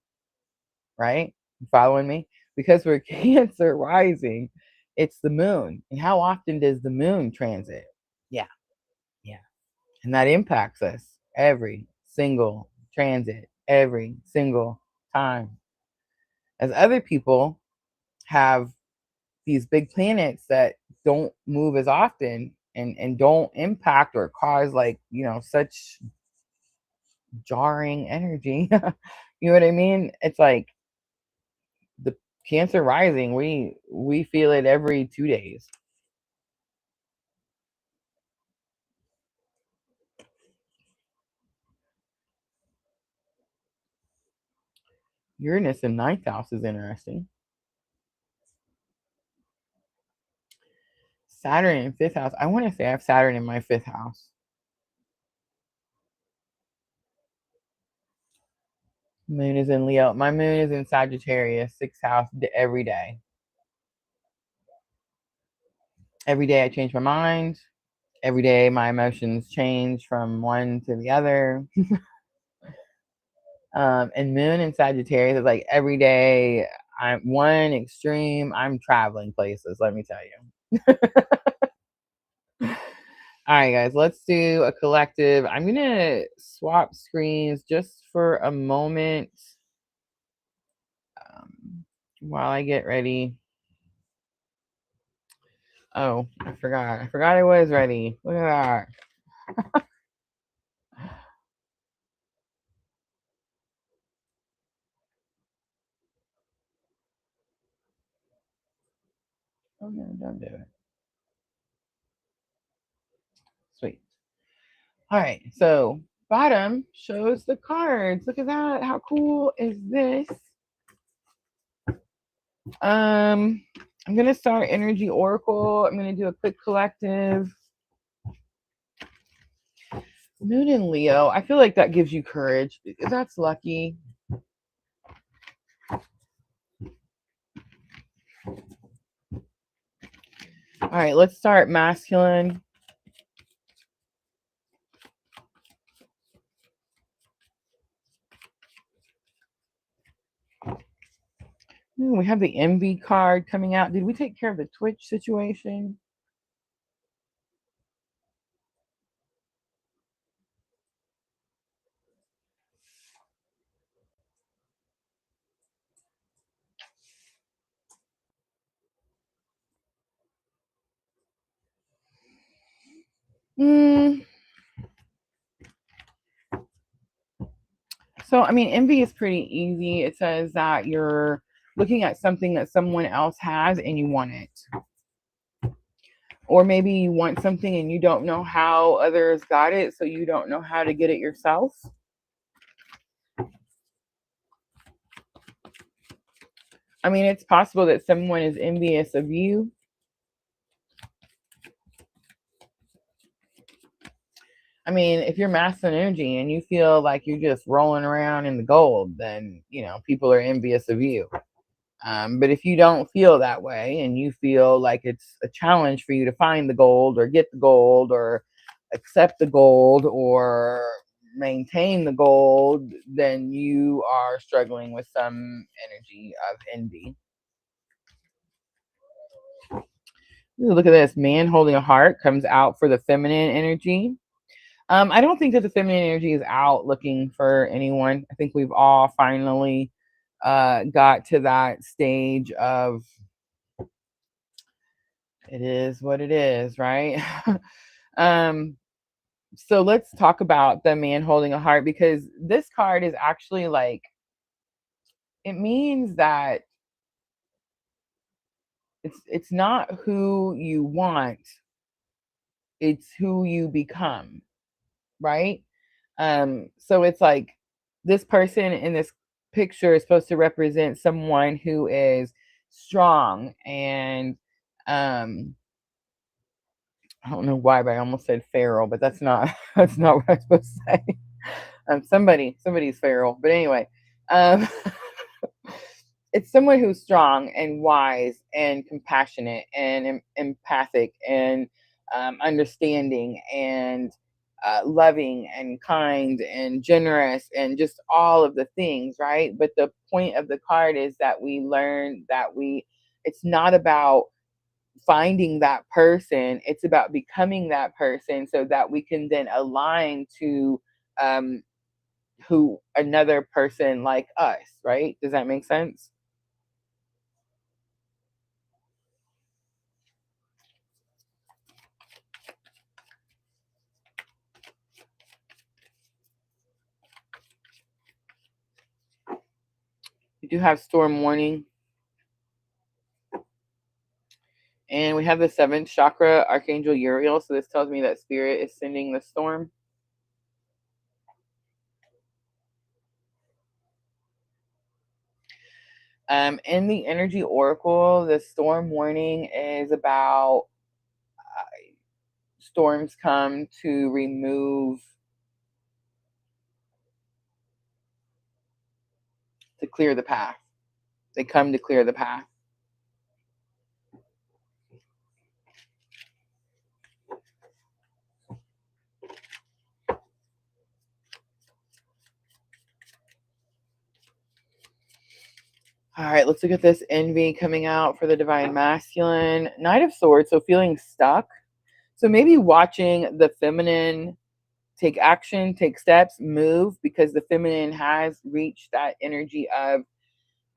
right? You following me? Because we're Cancer rising, it's the moon. And how often does the moon transit? Yeah, yeah. And that impacts us every single transit, every single time. As other people have these big planets that don't move as often and don't impact or cause like, you know, such jarring energy. You know what I mean? It's like the Cancer rising, we feel it every 2 days. Uranus in 9th house is interesting. Saturn in 5th house. I want to say I have Saturn in my 5th house. Moon is in Leo. My moon is in Sagittarius, 6th house every day. Every day I change my mind. Every day my emotions change from one to the other. And moon in Sagittarius is like every day I'm one extreme. I'm traveling places, let me tell you. All right, guys, let's do a collective. I'm going to swap screens just for a moment while I get ready. Oh, I forgot. I forgot I was ready. Look at that. Oh, no, don't do it. Sweet. All right, so bottom shows the cards. Look at that. How cool is this? I'm going to start Energy Oracle. I'm going to do a quick collective. Moon in Leo. I feel like that gives you courage. That's lucky. All right, let's start masculine. Ooh, we have the envy card coming out. Did we take care of the Twitch situation? Mm, so, I mean, envy is pretty easy. It says that you're looking at something that someone else has and you want it. Or maybe you want something and you don't know how others got it, so you don't know how to get it yourself. I mean, it's possible that someone is envious of you. I mean, if you're masculine energy and you feel like you're just rolling around in the gold, then, people are envious of you. But if you don't feel that way and you feel like it's a challenge for you to find the gold or get the gold or accept the gold or maintain the gold, then you are struggling with some energy of envy. Ooh, look at this. Man holding a heart comes out for the feminine energy. I don't think that the feminine energy is out looking for anyone. I think we've all finally got to that stage of it is what it is, right? um, so let's talk about the man holding a heart, because this card is actually like, it means that it's not who you want, it's who you become, right? So it's like this person in this picture is supposed to represent someone who is strong and um I don't know why, but I almost said feral, but that's not that's not what I'm supposed to say. Somebody's feral, but anyway, um, it's someone who's strong and wise and compassionate and empathic and understanding and loving and kind and generous and just all of the things, right? But the point of the card is that we learn that it's not about finding that person, it's about becoming that person so that we can then align to um, who another person like us, right? Does that make sense? We do have storm warning. And we have the seventh chakra, Archangel Uriel. So this tells me that spirit is sending the storm. In the energy oracle, the storm warning is about storms come to remove, to clear the path. They come to clear the path. All right, let's look at this envy coming out for the divine masculine. Knight of Swords, so feeling stuck. So maybe watching the feminine take action, take steps, move, because the feminine has reached that energy of,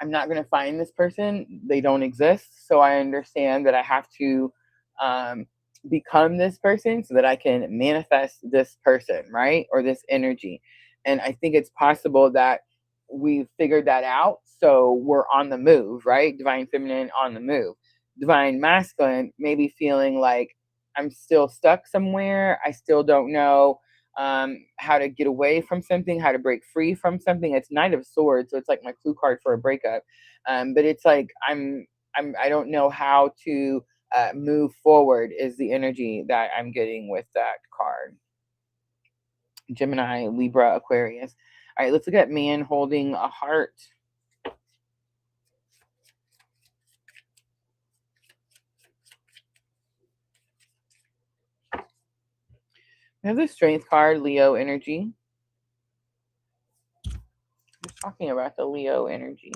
I'm not going to find this person. They don't exist. So I understand that I have to um, become this person so that I can manifest this person, right? Or this energy. And I think it's possible that we've figured that out. So we're on the move, right? Divine feminine on the move. Divine masculine, maybe feeling like I'm still stuck somewhere. I still don't know how to get away from something, how to break free from something. It's Knight of Swords, so it's like my clue card for a breakup. But it's like I don't know how to move forward. Is the energy that I'm getting with that card. Gemini, Libra, Aquarius. All right, let's look at man holding a heart. I have the Strength card, Leo energy. I'm talking about the Leo energy.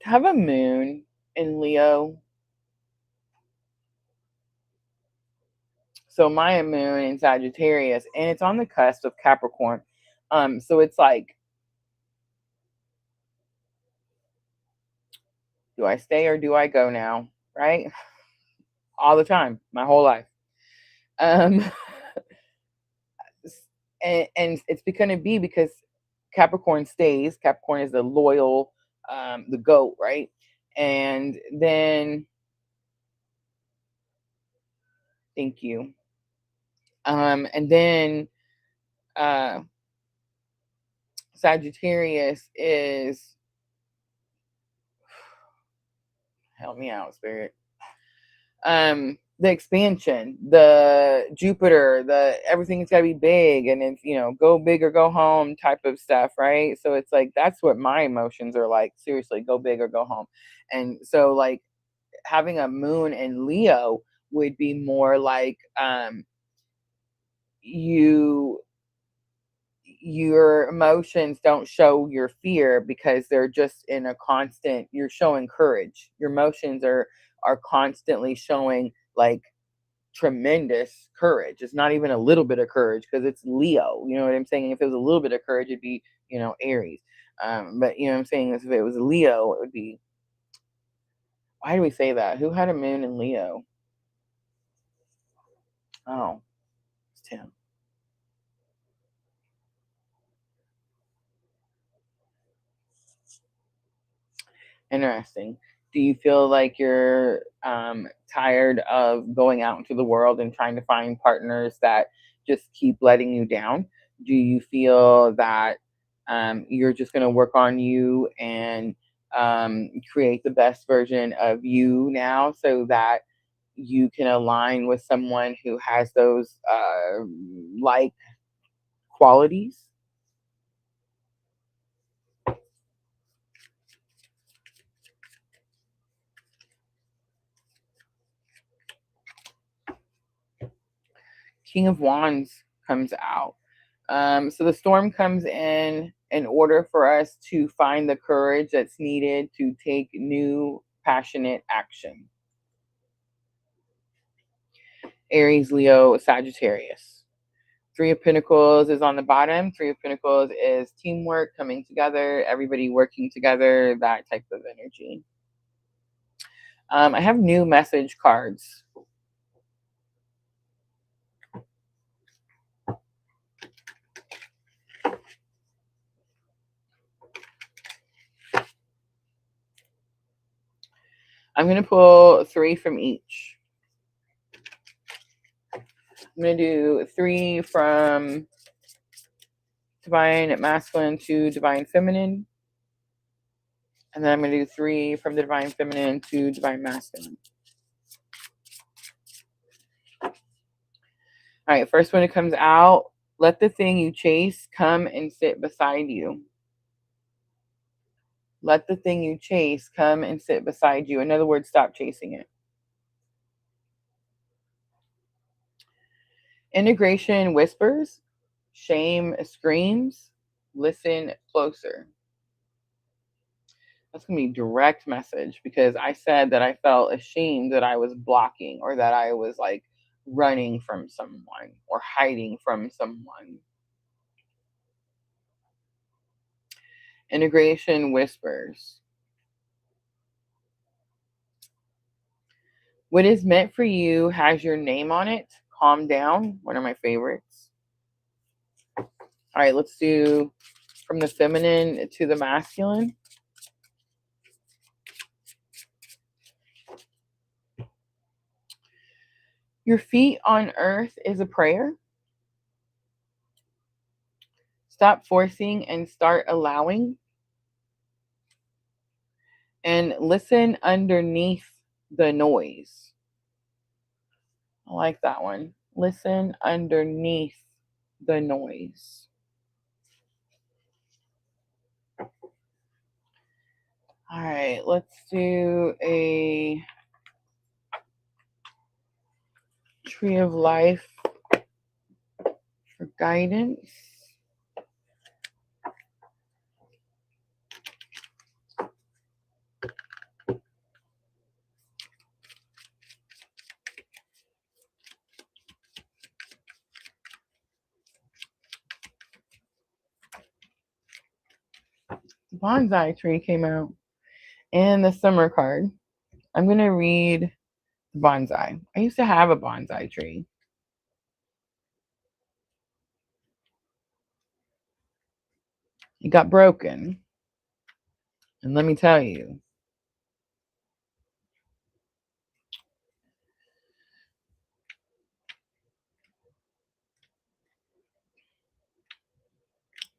To have a moon in Leo. So my moon in Sagittarius, and it's on the cusp of Capricorn. So it's like, do I stay or do I go now? Right? All the time, my whole life. Um, and it's going to be because Capricorn stays. Capricorn is the loyal, the goat, right? And then, thank you. And then Sagittarius is, help me out, Spirit. The expansion, the Jupiter, the everything's got to be big, and it's, go big or go home type of stuff, right? So it's like that's what my emotions are like. Seriously, go big or go home. And so like having a moon in Leo would be more like your emotions don't show your fear because they're just in a constant, you're showing courage. Your emotions are constantly showing like tremendous courage. It's not even a little bit of courage because it's Leo. You know what I'm saying? If it was a little bit of courage, it'd be, Aries. But you know what I'm saying? If it was Leo, it would be, why do we say that? Who had a moon in Leo? Oh, it's Tim. Interesting. Do you feel like you're tired of going out into the world and trying to find partners that just keep letting you down? Do you feel that you're just going to work on you and create the best version of you now so that you can align with someone who has those like qualities? King of Wands comes out. So the storm comes in order for us to find the courage that's needed to take new, passionate action. Aries, Leo, Sagittarius. Three of Pentacles is on the bottom. Three of Pentacles is teamwork, coming together, everybody working together, that type of energy. I have new message cards. I'm going to pull three from each. I'm going to do three from Divine Masculine to Divine Feminine. And then I'm going to do three from the Divine Feminine to Divine Masculine. All right, first one that comes out, let the thing you chase come and sit beside you. Let the thing you chase come and sit beside you. In other words, stop chasing it. Integration whispers, shame screams, listen closer. That's going to be direct message because I said that I felt ashamed that I was blocking or that I was like running from someone or hiding from someone. Integration whispers. What is meant for you has your name on it. Calm down. One of my favorites. All right, let's do from the feminine to the masculine. Your feet on earth is a prayer. Stop forcing and start allowing. And listen underneath the noise. I like that one. Listen underneath the noise. All right, let's do a Tree of Life for guidance. The bonsai tree came out and the summer card. I'm going to read the bonsai. I used to have a bonsai tree. It got broken. And let me tell you,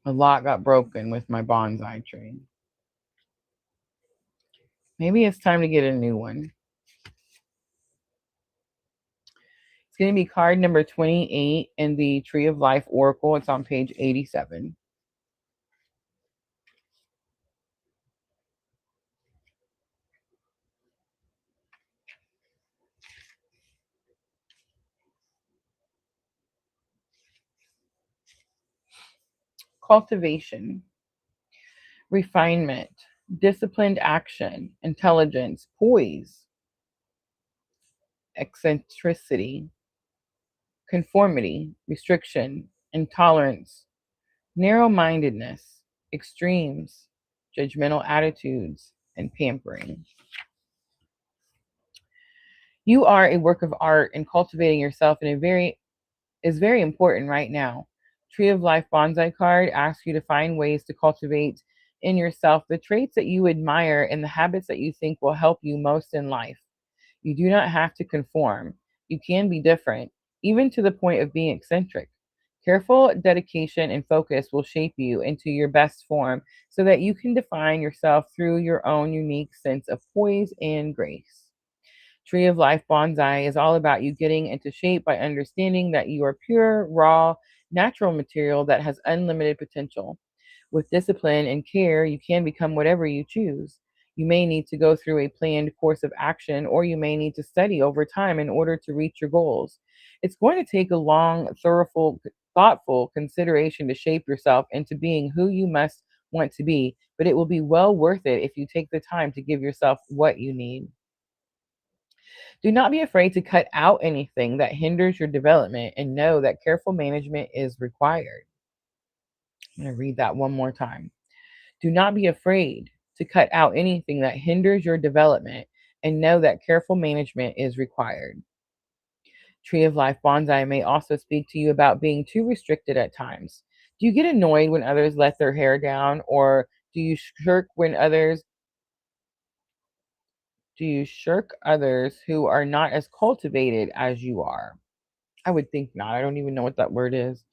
a lot got broken with my bonsai tree. Maybe it's time to get a new one. It's going to be card number 28 in the Tree of Life Oracle. It's on page 87. Cultivation, refinement, disciplined action, intelligence, poise, eccentricity, conformity, restriction, intolerance, narrow-mindedness, extremes, judgmental attitudes, and pampering. You are a work of art, and cultivating yourself is very important right now. Tree of Life Bonsai card asks you to find ways to cultivate in yourself the traits that you admire and the habits that you think will help you most in life. You do not have to conform. You can be different, even to the point of being eccentric. Careful dedication and focus will shape you into your best form so that you can define yourself through your own unique sense of poise and grace. Tree of Life Bonsai is all about you getting into shape by understanding that you are pure, raw, natural material that has unlimited potential. With discipline and care, you can become whatever you choose. You may need to go through a planned course of action, or you may need to study over time in order to reach your goals. It's going to take a long, thoughtful consideration to shape yourself into being who you must want to be, but it will be well worth it if you take the time to give yourself what you need. Do not be afraid to cut out anything that hinders your development and know that careful management is required. I'm going to read that one more time. Do not be afraid to cut out anything that hinders your development and know that careful management is required. Tree of Life Bonsai may also speak to you about being too restricted at times. Do you get annoyed when others let their hair down, or do you shirk others who are not as cultivated as you are? I would think not. I don't even know what that word is.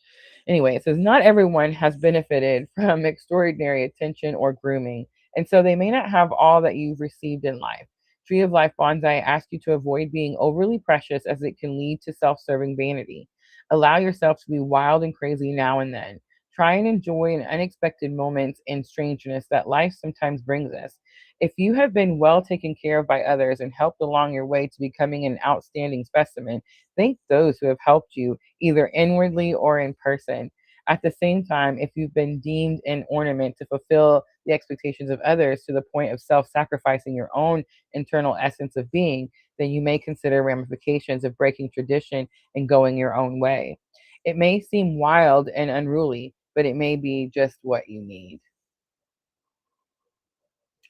Anyway, it says not everyone has benefited from extraordinary attention or grooming, and so they may not have all that you've received in life. Tree of Life Bonsai asks you to avoid being overly precious as it can lead to self serving vanity. Allow yourself to be wild and crazy now and then. Try and enjoy an unexpected moments and strangeness that life sometimes brings us. If you have been well taken care of by others and helped along your way to becoming an outstanding specimen, thank those who have helped you either inwardly or in person. At the same time, if you've been deemed an ornament to fulfill the expectations of others to the point of self sacrificing your own internal essence of being, then you may consider ramifications of breaking tradition and going your own way. It may seem wild and unruly, but it may be just what you need.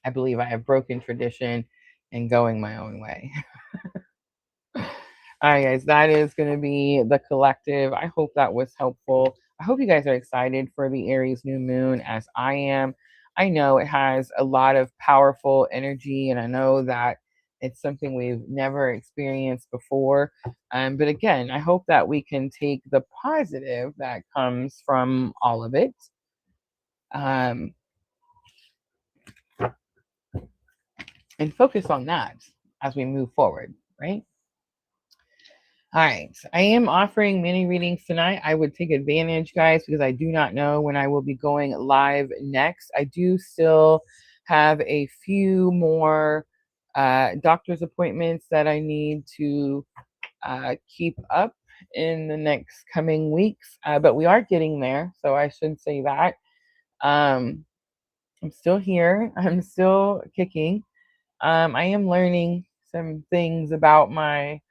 I believe I have broken tradition and going my own way. All right, guys, that is going to be the collective. I hope that was helpful. I hope you guys are excited for the Aries new moon as I am. I know it has a lot of powerful energy, and I know that it's something we've never experienced before. But again, I hope that we can take the positive that comes from all of it. And focus on that as we move forward, right? All right. I am offering mini readings tonight. I would take advantage, guys, because I do not know when I will be going live next. I do still have a few more doctor's appointments that I need to keep up in the next coming weeks, but we are getting there. So I should say that. Um, I'm still here. I'm still kicking. I am learning some things about my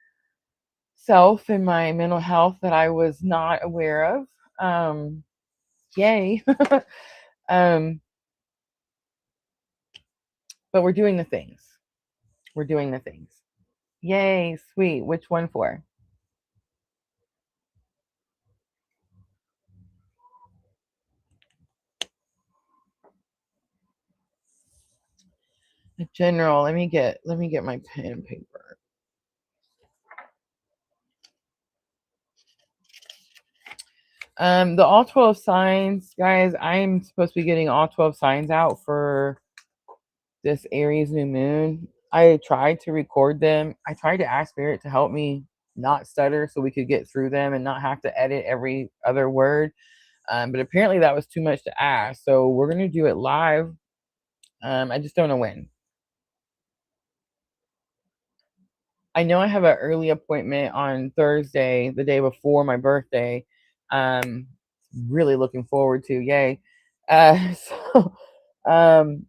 self and my mental health that I was not aware of. Yay. um, but we're doing the things. We're doing the things. Yay, sweet. Which one for? The general. Let me get my pen and paper. The all 12 signs, guys, I'm supposed to be getting all 12 signs out for this Aries new moon. I tried to record them. I tried to ask Spirit to help me not stutter so we could get through them and not have to edit every other word. But apparently that was too much to ask. So we're going to do it live. I just don't know when. I know I have an early appointment on Thursday, the day before my birthday. Um, really looking forward to. Yay. So, um,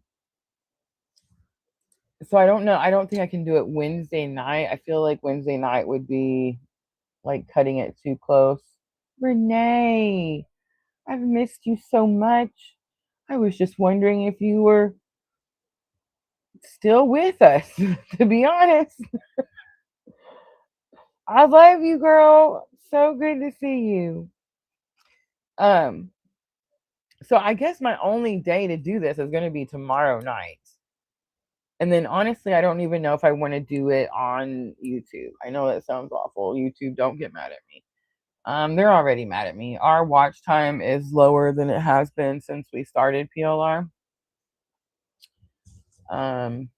so I don't know. I don't think I can do it Wednesday night. I feel like Wednesday night would be like cutting it too close. Renee, I've missed you so much. I was just wondering if you were still with us, to be honest. I love you, girl. So good to see you. Um, so I guess my only day to do this is going to be tomorrow night. And then honestly, I don't even know if I want to do it on YouTube. I know that sounds awful. YouTube, don't get mad at me. They're already mad at me. Our watch time is lower than it has been since we started PLR. Um,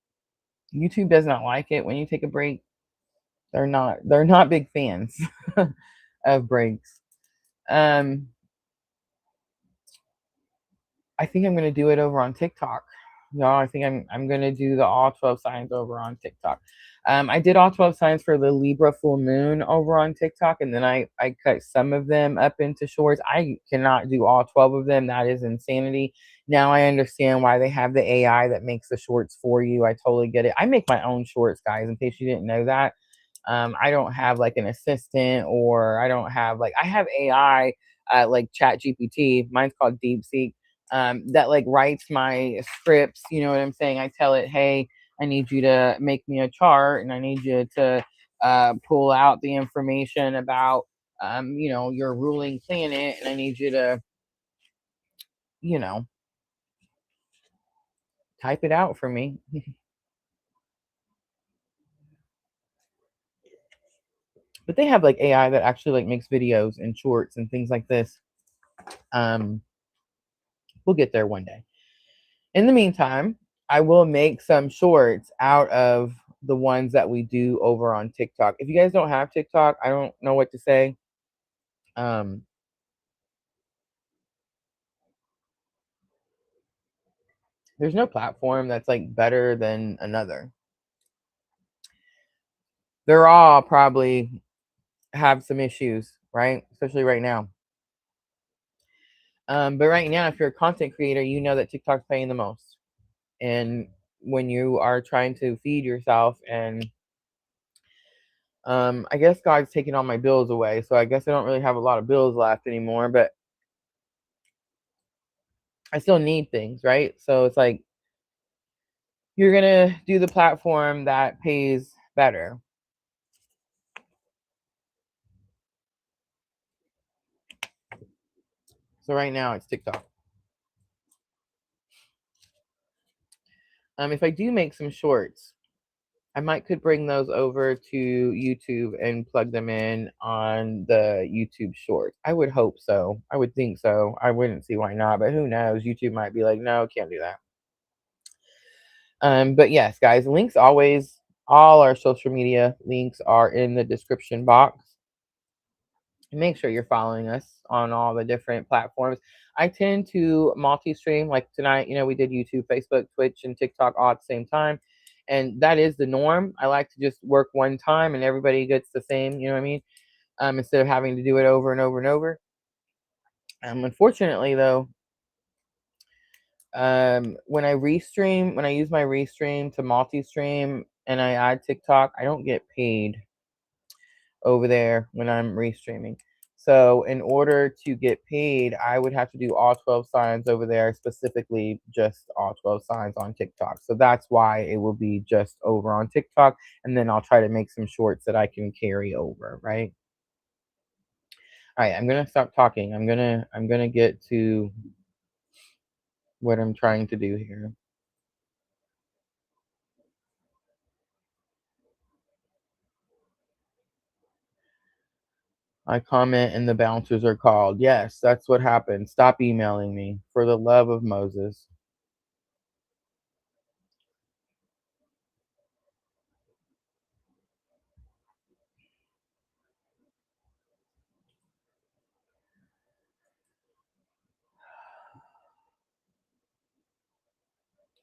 YouTube does not like it when you take a break. They're not big fans of breaks. Um, I think I'm gonna do it over on TikTok. Y'all, I think I'm gonna do the all 12 signs over on TikTok. I did all 12 signs for the Libra full moon over on TikTok, and then I cut some of them up into shorts. I cannot do all 12 of them. That is insanity. Now I understand why they have the AI that makes the shorts for you. I totally get it. I make my own shorts, guys, in case you didn't know that. I don't have like an assistant, or I don't have like, I have AI like Chat GPT. Mine's called DeepSeek, that like writes my scripts. You know what I'm saying? I tell it, hey, I need you to make me a chart, and I need you to pull out the information about your ruling planet, and I need you to, you know, type it out for me. But they have like AI that actually like makes videos and shorts and things like this. Um, we'll get there one day. In the meantime, I will make some shorts out of the ones that we do over on TikTok. If you guys don't have TikTok, I don't know what to say. Um, there's no platform that's like better than another. They're all probably have some issues, right? Especially right now. But right now, if you're a content creator, you know that TikTok's paying the most. And when you are trying to feed yourself, and I guess God's taking all my bills away, so I guess I don't really have a lot of bills left anymore, but I still need things, right? So it's like you're gonna do the platform that pays better. So right now it's TikTok. If I do make some shorts, I might could bring those over to YouTube and plug them in on the YouTube shorts. I would hope so. I would think so. I wouldn't see why not, but who knows? YouTube might be like, no, can't do that. But yes, guys, links always, all our social media links are in the description box. Make sure you're following us on all the different platforms. I tend to multi-stream. Like tonight, we did YouTube, Facebook, Twitch, and TikTok all at the same time. And that is the norm. I like to just work one time and everybody gets the same, you know what I mean? Instead of having to do it over and over and over. Unfortunately, though, when I restream, when I use my restream to multi-stream and I add TikTok, I don't get paid over there when I'm restreaming. So in order to get paid, I would have to do all 12 signs over there, specifically just all 12 signs on TikTok. So that's why it will be just over on TikTok. And then I'll try to make some shorts that I can carry over, right? All right, I'm gonna stop talking. I'm gonna get to what I'm trying to do here. I comment and the bouncers are called. Yes, that's what happened. Stop emailing me, for the love of Moses.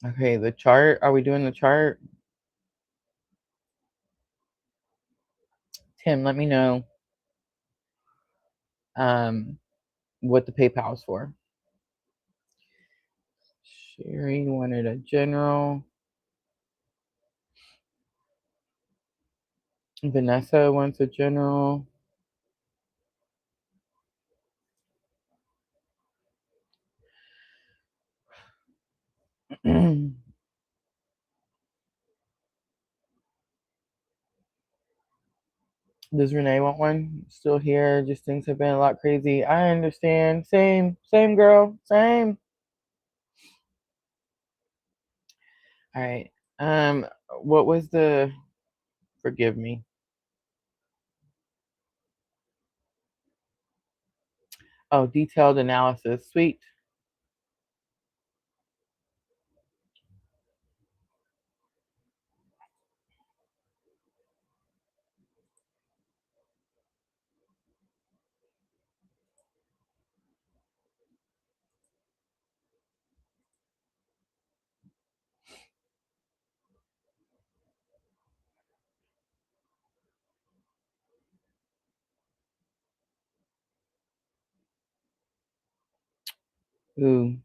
Okay, the chart. Are we doing the chart? Tim, let me know what the PayPal is for. Sherry wanted a general. Vanessa wants a general. Does Renee want one? Still here. Just things have been a lot crazy. I understand. Same, girl. Same. All right. What was the? Forgive me. Oh, detailed analysis. Sweet. Ooh.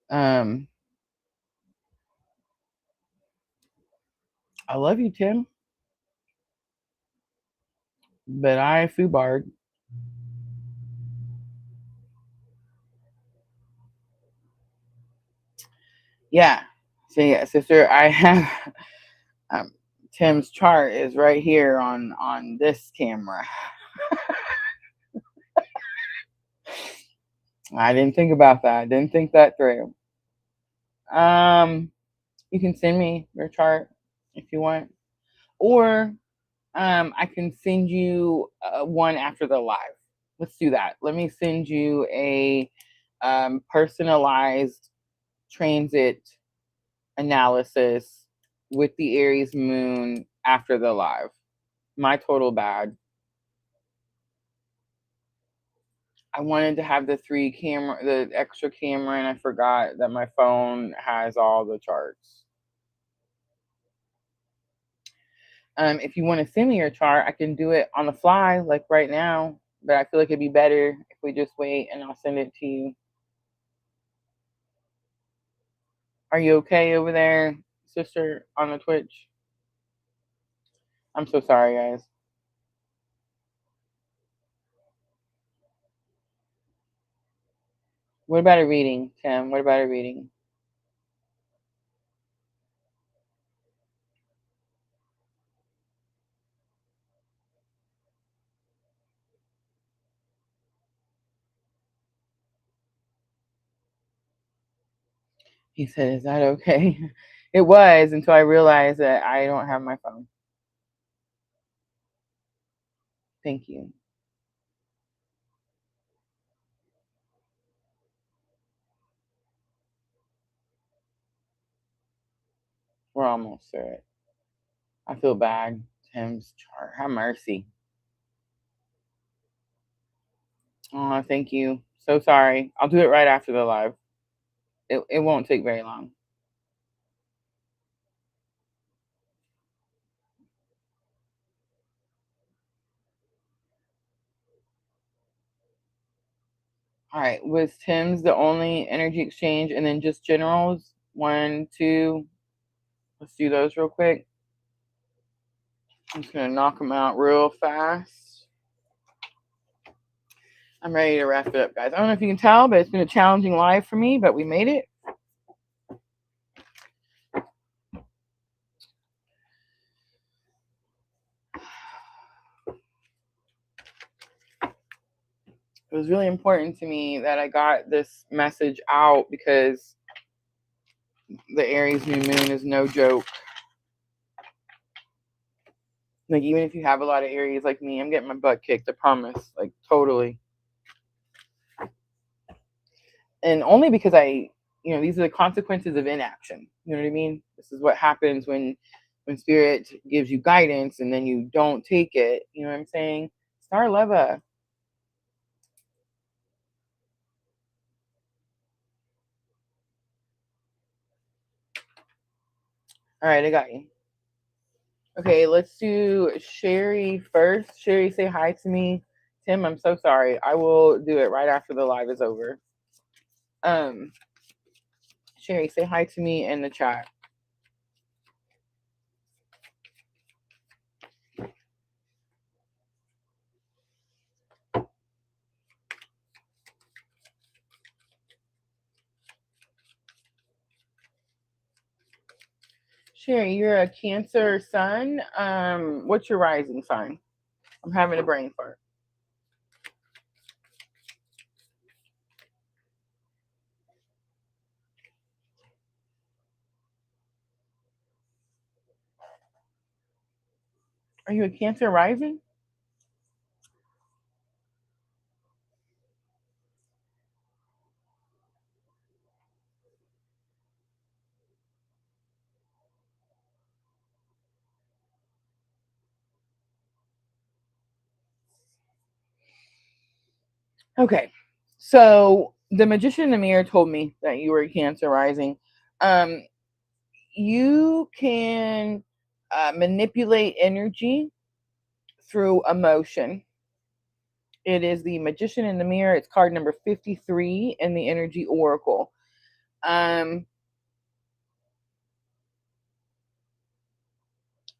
I love you, Tim, but I foobarred. Yeah. So yeah, sister, I have um, Tim's chart is right here on this camera. I didn't think about that. I didn't think that through. You can send me your chart if you want, or I can send you one after the live. Let's do that. Let me send you a personalized transit analysis with the Aries moon after the live. My total bad. I wanted to have the extra camera, and I forgot that my phone has all the charts. If you want to send me your chart, I can do it on the fly, like right now. But I feel like it'd be better if we just wait, and I'll send it to you. Are you okay over there, sister, on the Twitch? I'm so sorry, guys. What about a reading, Tim? What about a reading? He said, "Is that okay?" It was until I realized that I don't have my phone. Thank you. We're almost through it. I feel bad. Tim's chart. Have mercy. Oh, thank you. So sorry. I'll do it right after the live. It won't take very long. All right. Was Tim's the only energy exchange and then just generals? 1, 2. Let's do those real quick. I'm just going to knock them out real fast. I'm ready to wrap it up, guys. I don't know if you can tell, but it's been a challenging live for me, but we made it. It was really important to me that I got this message out because the Aries new moon is no joke. Like, even if you have a lot of Aries like me, I'm getting my butt kicked, I promise. Like, totally. And only because these are the consequences of inaction. You know what I mean? This is what happens when spirit gives you guidance and then you don't take it. You know what I'm saying? Star Leva. All right, I got you. Okay, let's do Sherry first. Sherry, say hi to me. Tim, I'm so sorry. I will do it right after the live is over. Sherry, say hi to me in the chat. Sherry, you're a Cancer sun. What's your rising sign? I'm having a brain fart. Are you a Cancer rising? Okay. So the magician in the mirror told me that you were a Cancer rising. You can manipulate energy through emotion. It is the magician in the mirror. It's card number 53 in the energy oracle.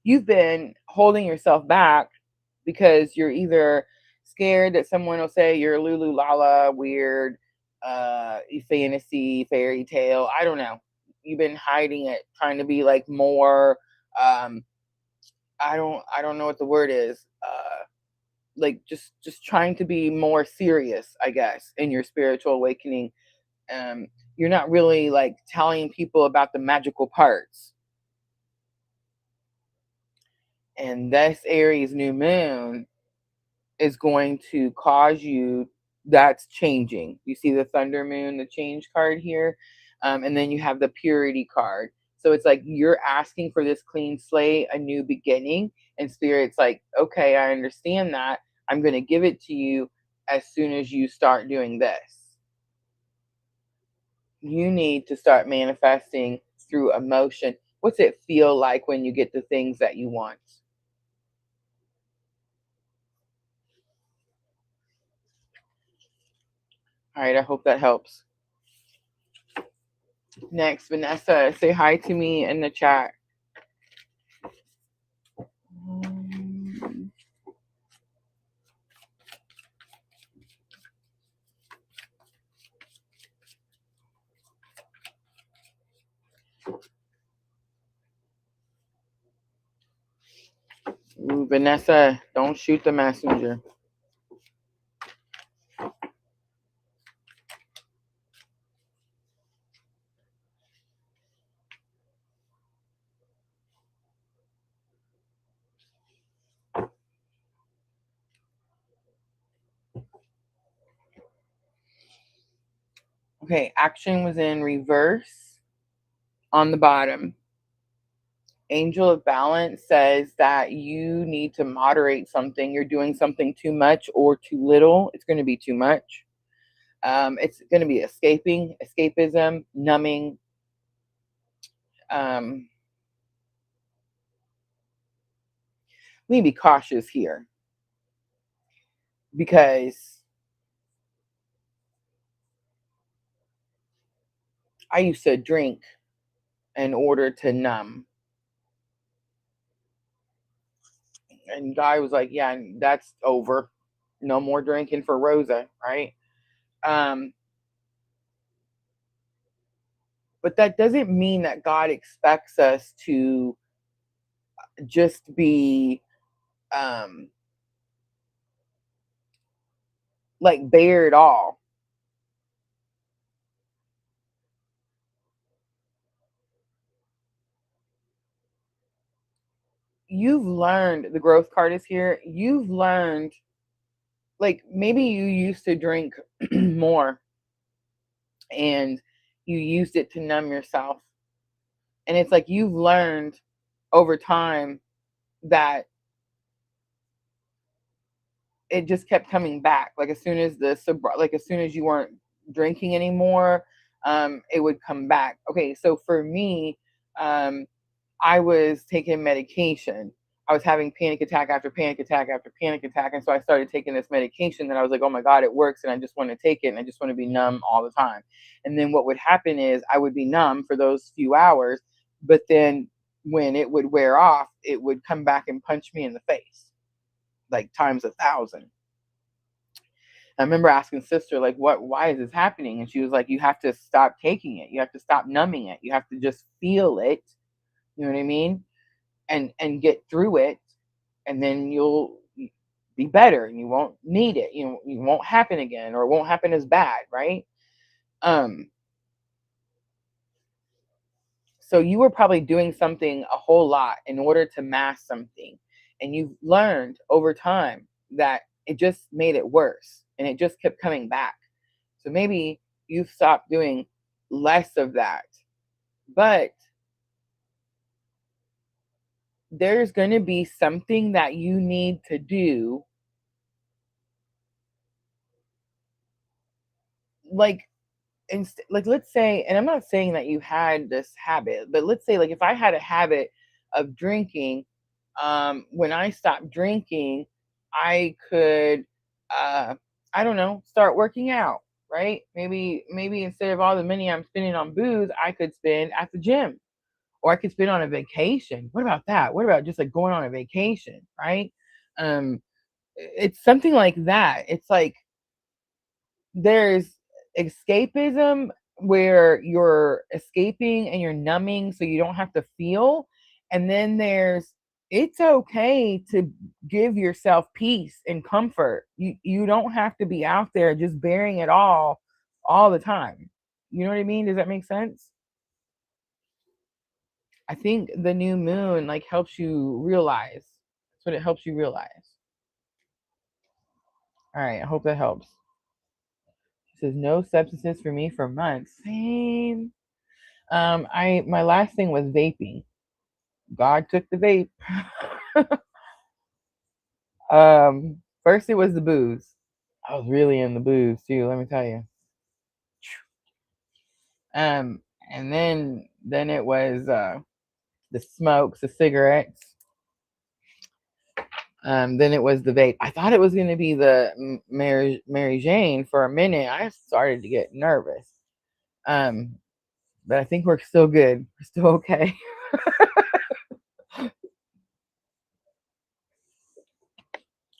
You've been holding yourself back because you're either scared that someone will say you're Lulu Lala, weird, fantasy, fairy tale. I don't know. You've been hiding it, trying to be like more. I don't know what the word is. Like just trying to be more serious, I guess, in your spiritual awakening. You're not really like telling people about the magical parts. And this Aries new moon is going to cause you, that's changing. You see the thunder moon, the change card here, and then you have the purity card. So it's like you're asking for this clean slate, a new beginning, and spirit's like, okay, I understand that. I'm going to give it to you as soon as you start doing this. You need to start manifesting through emotion. What's it feel like when you get the things that you want? All right, I hope that helps. Next, Vanessa, say hi to me in the chat. Ooh, Vanessa, don't shoot the messenger. Okay, action was in reverse on the bottom. Angel of Balance says that you need to moderate something. You're doing something too much or too little. It's going to be too much. It's going to be escapism, numbing. We need to be cautious here because I used to drink in order to numb. And guy was like, yeah, that's over. No more drinking for Rosa, right? But that doesn't mean that God expects us to just be like bear it all. You've learned, the growth card is here. You've learned, like maybe you used to drink more and you used it to numb yourself. And it's like you've learned over time that it just kept coming back. Like as soon as as soon as you weren't drinking anymore, it would come back. Okay, so for me, I was taking medication. I was having panic attack after panic attack after panic attack. And so I started taking this medication and I was like, oh my God, it works. And I just want to take it and I just want to be numb all the time. And then what would happen is I would be numb for those few hours. But then when it would wear off, it would come back and punch me in the face, like times 1,000. I remember asking sister, like, why is this happening? And she was like, you have to stop taking it. You have to stop numbing it. You have to just feel it. You know what I mean? And get through it, and then you'll be better and you won't need it. You won't happen again, or it won't happen as bad, right? So you were probably doing something a whole lot in order to mask something, and you've learned over time that it just made it worse and it just kept coming back. So maybe you've stopped doing less of that, but there's going to be something that you need to do, like like let's say, and I'm not saying that you had this habit, but let's say like if I had a habit of drinking, when I stopped drinking, I could I don't know, start working out, right? Maybe instead of all the money I'm spending on booze, I could spend at the gym, or I could spend on a vacation. What about that? What about just like going on a vacation, right? um it's something like that. It's like there's escapism where you're escaping and you're numbing so you don't have to feel. And then there's, it's okay to give yourself peace and comfort. You don't have to be out there just bearing it all the time. You know what I mean? Does that make sense? I think the new moon like helps you realize. That's what it helps you realize. All right, I hope that helps. It says no substances for me for months. Same. I my last thing was vaping. God took the vape. First it was the booze. I was really in the booze too, let me tell you. Um, and then it was the smokes, the cigarettes. Then it was the vape. I thought it was going to be the Mary Jane for a minute. I started to get nervous. Um, but I think we're still good. We're still okay.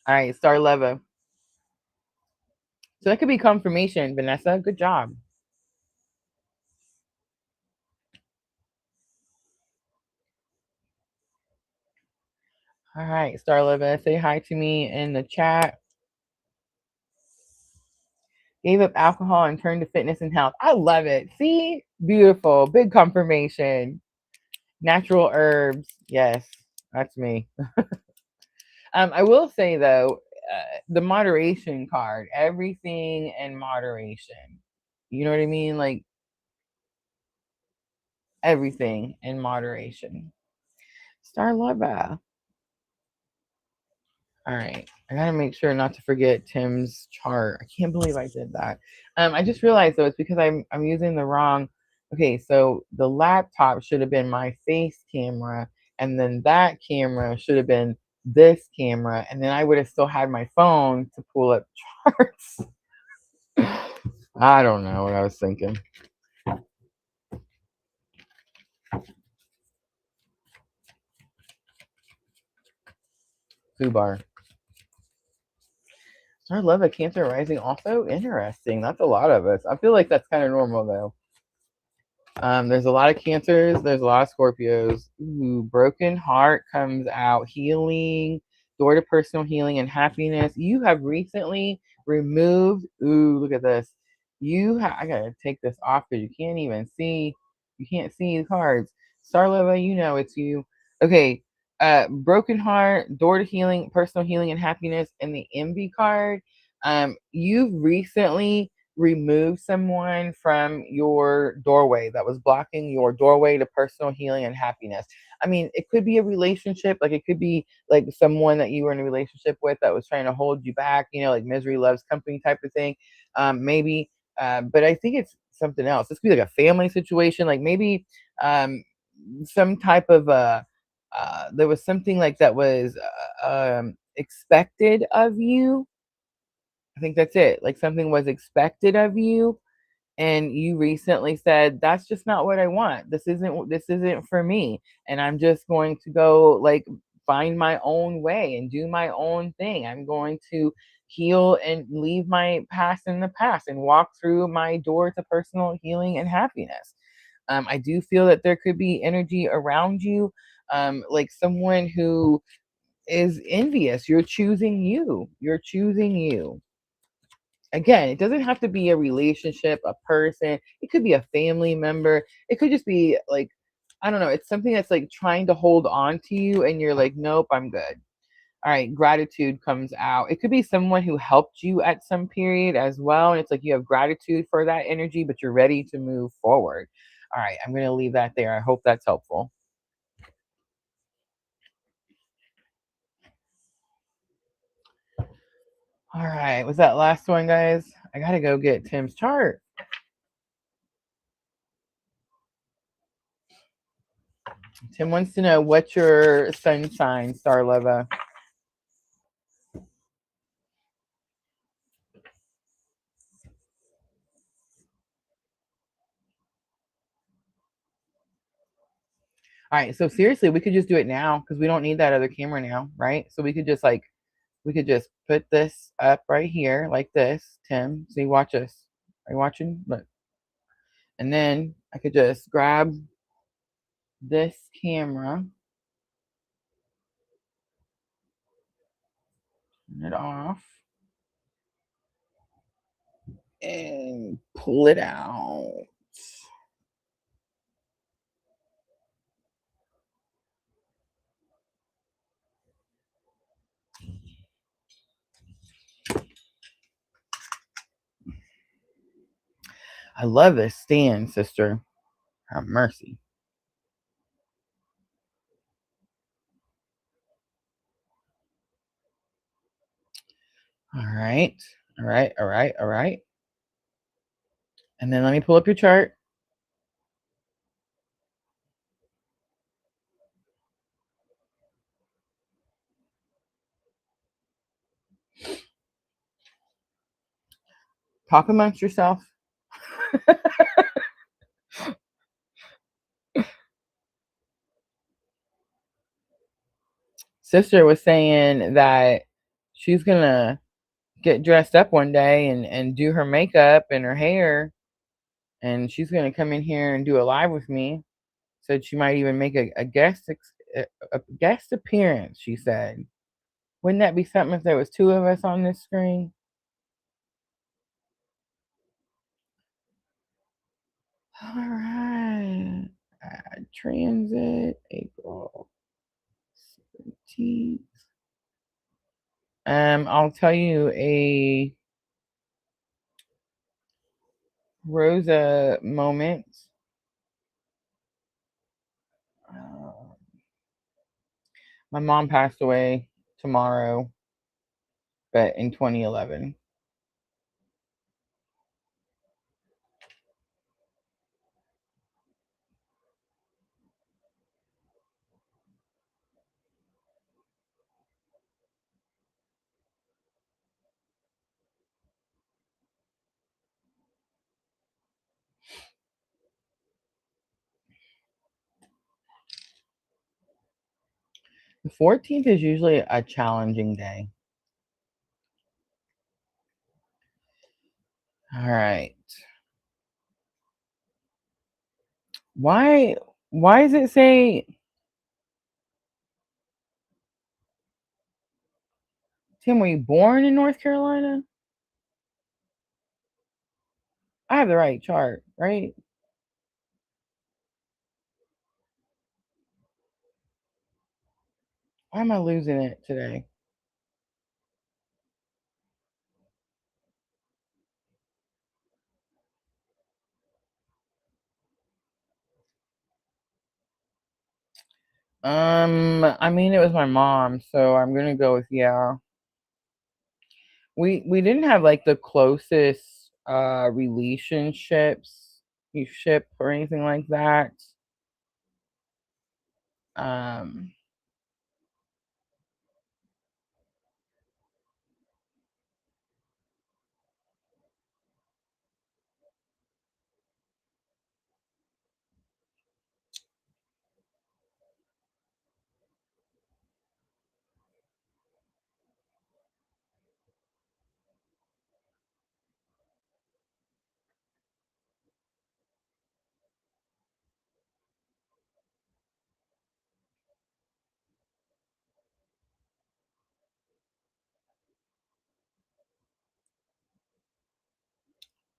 All right, star Leva. So that could be confirmation, Vanessa. Good job. All right, Star Leva, say hi to me in the chat. Gave up alcohol and turned to fitness and health. I love it. See? Beautiful. Big confirmation. Natural herbs. Yes, that's me. I will say though, the moderation card, everything in moderation. You know what I mean? Like everything in moderation. Star Lover. All right. I gotta make sure not to forget Tim's chart. I can't believe I did that. I just realized though it's because I'm using the wrong. Okay, so the laptop should have been my face camera, and then that camera should have been this camera, and then I would have still had my phone to pull up charts. I don't know what I was thinking. Fubar. I love a Cancer rising. Also interesting. That's a lot of us. I feel like that's kind of normal though. There's a lot of Cancers. There's a lot of Scorpios. Ooh, broken heart comes out. Healing, door to personal healing and happiness. You have recently removed. Ooh, look at this. I gotta take this off because you can't even see. You can't see the cards. Starlova, you know it's you. Okay. Broken heart, door to healing, personal healing and happiness, and the envy card. You've recently remove someone from your doorway that was blocking your doorway to personal healing and happiness. I mean, it could be a relationship, like it could be like someone that you were in a relationship with that was trying to hold you back, like misery loves company type of thing. Maybe, but I think it's something else. This could be like a family situation, like maybe some type of there was something like that was expected of you. I think that's it. Like something was expected of you and you recently said that's just not what I want. This isn't for me and I'm just going to go like find my own way and do my own thing. I'm going to heal and leave my past in the past and walk through my door to personal healing and happiness. I do feel that there could be energy around you, like someone who is envious. You're choosing you. Again, it doesn't have to be a relationship, a person. It could be a family member. It could just be like, I don't know. It's something that's like trying to hold on to you, and you're like, nope, I'm good. All right, gratitude comes out. It could be someone who helped you at some period as well. And it's like you have gratitude for that energy, but you're ready to move forward. All right, I'm going to leave that there. I hope that's helpful. All right, was that last one, guys? I got to go get Tim's chart. Tim wants to know what's your sun sign, Starlova. All right, so seriously, we could just do it now because we don't need that other camera now, right? So we could just put this up right here like this, Tim. See, watch us. Are you watching? Look. And then I could just grab this camera, turn it off, and pull it out. I love this stand, sister. Have mercy. All right. All right. All right. All right. And then let me pull up your chart. Talk amongst yourself. Sister was saying that she's gonna get dressed up one day and do her makeup and her hair, and she's gonna come in here and do a live with me. Said she might even make a guest appearance. She said, wouldn't that be something if there was two of us on this screen? All right. Transit April 17th. I'll tell you a Rosa moment. My mom passed away tomorrow, but in 2011. The 14th is usually a challenging day. All right. Why does it say, Tim, were you born in North Carolina? I have the right chart, right? Why am I losing it today? I mean, it was my mom, so I'm gonna go with yeah. We didn't have like the closest relationships, ship or anything like that. Um,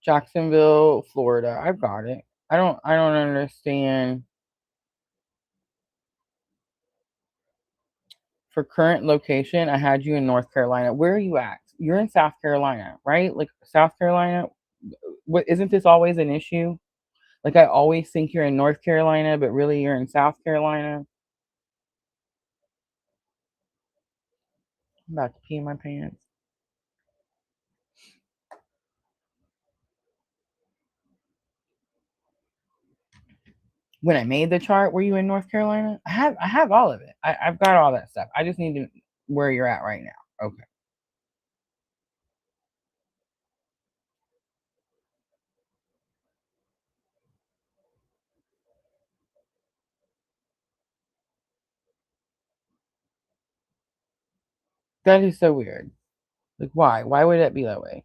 Jacksonville, Florida. I've got it. I don't understand. For current location, I had you in North Carolina. Where are you at? You're in South Carolina, right? Like South Carolina. What, isn't this always an issue? Like I always think you're in North Carolina, but really you're in South Carolina. I'm about to pee in my pants. When I made the chart, were you in North Carolina? I have all of it. I've got all that stuff. I just need to where you're at right now. Okay. That is so weird. Like why? Why would that be that way?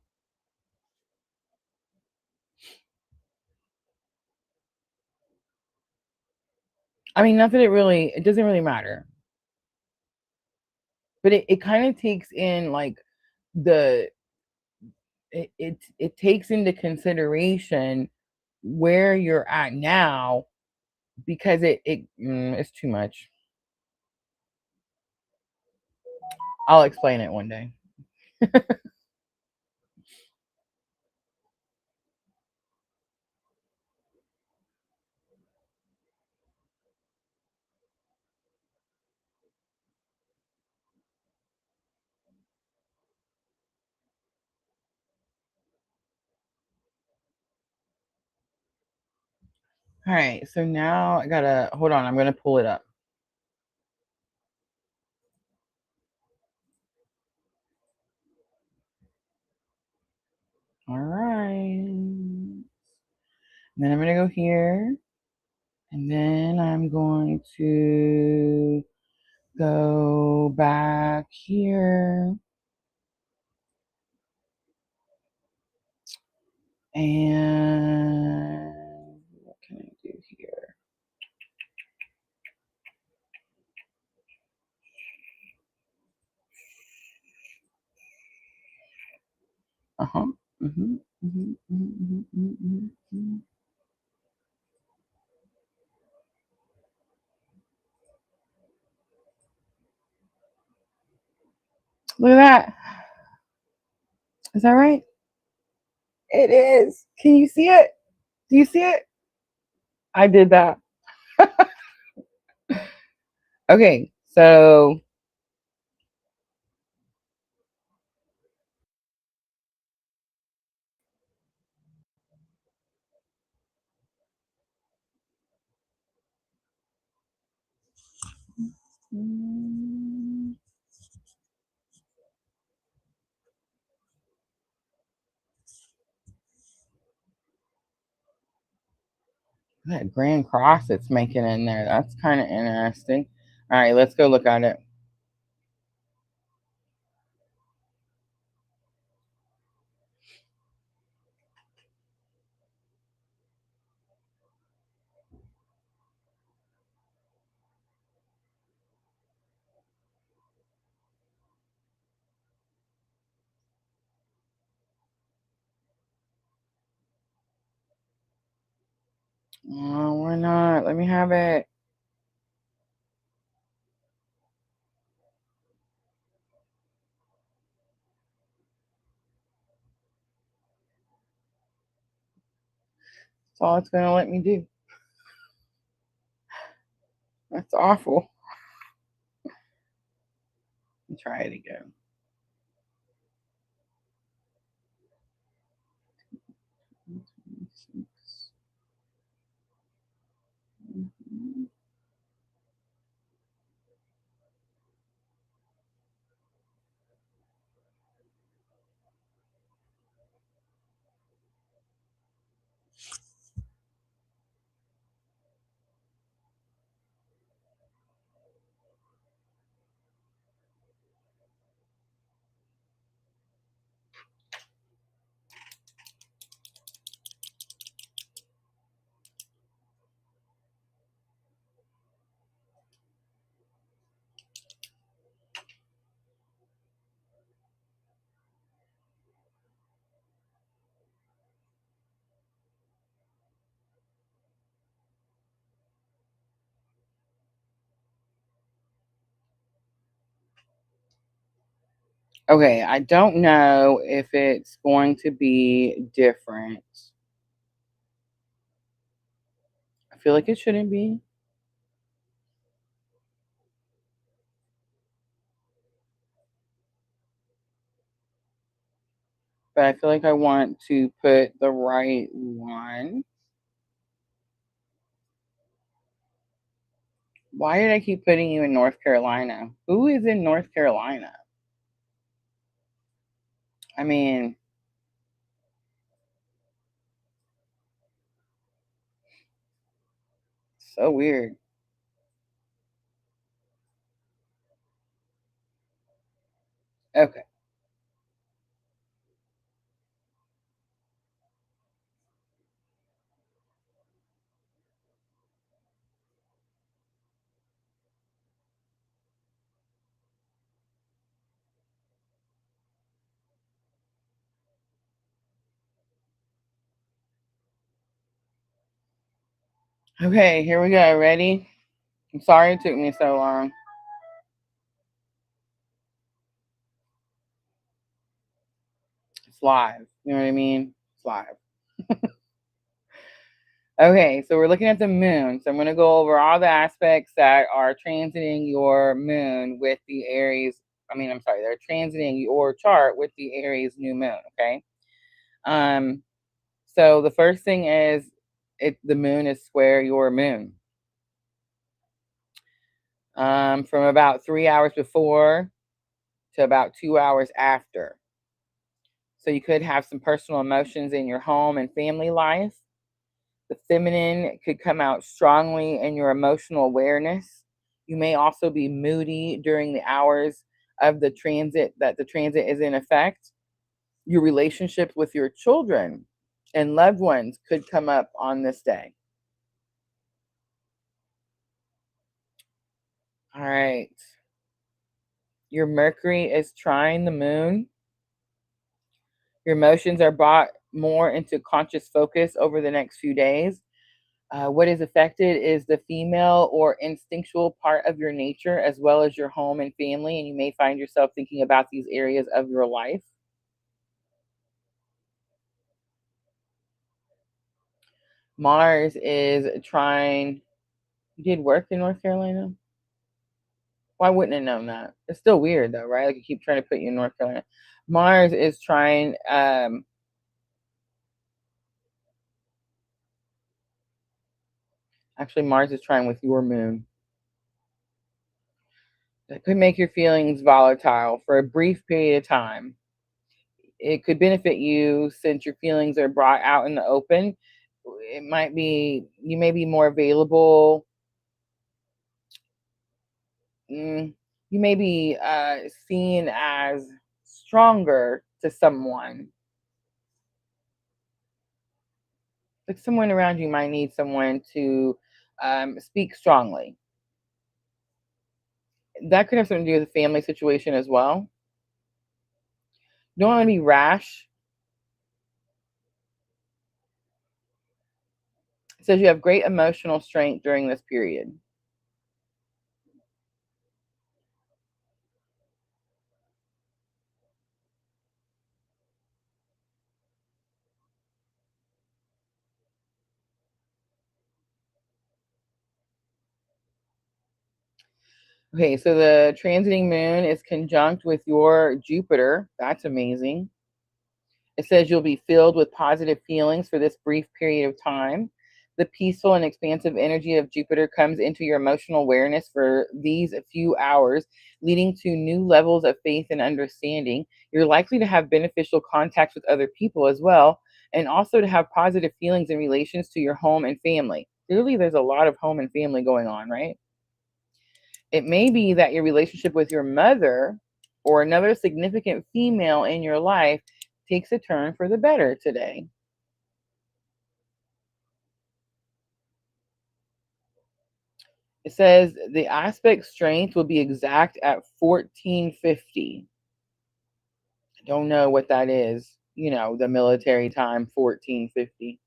I mean, not that it doesn't really matter. But it kind of takes in like the it takes into consideration where you're at now because it's too much. I'll explain it one day. All right, so now I gotta hold on. I'm gonna pull it up. All right. Then I'm gonna go here, and then I'm going to go back here, and what can I do here? Uh-huh. Mhm. Mhm. Mhm. Mhm. Mhm. Mhm. Look at that. Is that right? It is. Can you see it? Do you see it? I did that. Okay. So that grand cross it's making in there, that's kind of interesting. All right, let's go look at it. Oh, why not? Let me have it. That's all it's gonna let me do. That's awful. Let me try it again. Okay, I don't know if it's going to be different. I feel like it shouldn't be. But I feel like I want to put the right one. Why did I keep putting you in North Carolina? Who is in North Carolina? I mean, so weird. Okay. Okay, here we go. Ready? I'm sorry it took me so long. It's live. You know what I mean? It's live. Okay, so we're looking at the moon. So I'm going to go over all the aspects that are transiting your moon with the Aries. I'm sorry, they're transiting your chart with the Aries new moon. Okay. Um, so the first thing is the moon is square your moon. From about 3 hours before to about 2 hours after. So you could have some personal emotions in your home and family life. The feminine could come out strongly in your emotional awareness. You may also be moody during the hours of the transit that the transit is in effect. Your relationship with your children and loved ones could come up on this day. All right. Your Mercury is trine the moon. Your emotions are brought more into conscious focus over the next few days. What is affected is the female or instinctual part of your nature, as well as your home and family, and you may find yourself thinking about these areas of your life. Mars is trying. You did work in North Carolina? Well, I wouldn't have known that. It's still weird though, right? Like you keep trying to put you in North Carolina. Mars is trying, actually Mars is trying with your moon. That could make your feelings volatile for a brief period of time. It could benefit you since your feelings are brought out in the open. It might be, you may be more available. mm, you may be seen as stronger to someone. Like someone around you might need someone to speak strongly. That could have something to do with the family situation as well. You don't want to be rash. It says you have great emotional strength during this period. Okay, so the transiting moon is conjunct with your Jupiter. That's amazing. It says you'll be filled with positive feelings for this brief period of time. The peaceful and expansive energy of Jupiter comes into your emotional awareness for these few hours, leading to new levels of faith and understanding. You're likely to have beneficial contacts with other people as well, and also to have positive feelings in relations to your home and family. Clearly, there's a lot of home and family going on, right? It may be that your relationship with your mother or another significant female in your life takes a turn for the better today. It says the aspect strength will be exact at 1450. I don't know what that is. You know, the military time, 1450.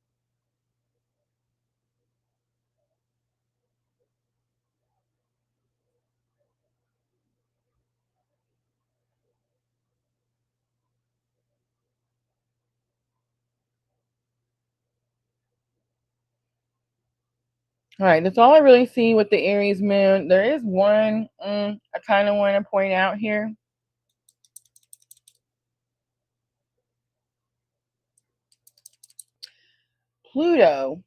All right, that's all I really see with the Aries moon. There is one I kind of want to point out here. Pluto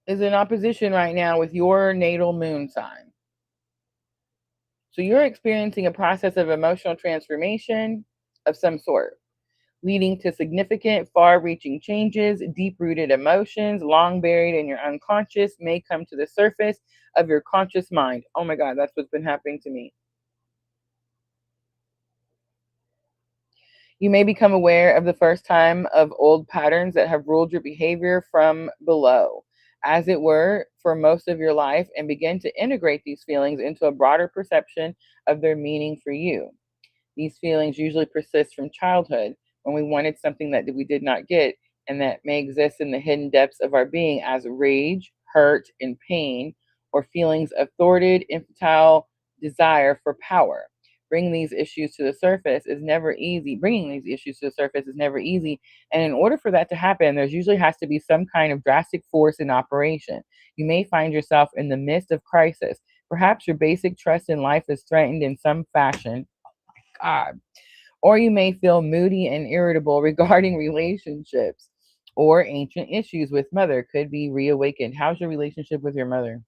is in opposition right now with your natal moon sign. So you're experiencing a process of emotional transformation of some sort, leading to significant, far reaching changes. Deep rooted emotions, long buried in your unconscious, may come to the surface of your conscious mind. Oh my God, that's what's been happening to me. You may become aware of the first time of old patterns that have ruled your behavior from below, as it were, for most of your life, and begin to integrate these feelings into a broader perception of their meaning for you. These feelings usually persist from childhood when we wanted something that we did not get, and that may exist in the hidden depths of our being as rage, hurt, and pain, or feelings of thwarted, infantile desire for power. Bringing these issues to the surface is never easy. And in order for that to happen, there's usually has to be some kind of drastic force in operation. You may find yourself in the midst of crisis. Perhaps your basic trust in life is threatened in some fashion. God. Or you may feel moody and irritable regarding relationships, or ancient issues with mother could be reawakened. How's your relationship with your mother?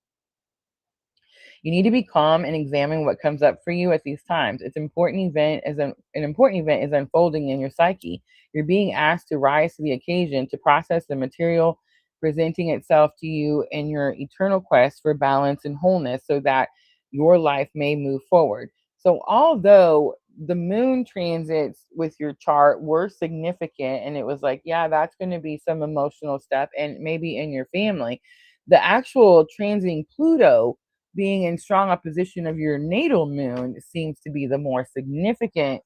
You need to be calm and examine what comes up for you at these times. An important event is unfolding in your psyche. You're being asked to rise to the occasion to process the material presenting itself to you in your eternal quest for balance and wholeness so that your life may move forward. So although the moon transits with your chart were significant, and it was like, yeah, that's going to be some emotional stuff and maybe in your family, the actual transiting Pluto being in strong opposition of your natal moon seems to be the more significant.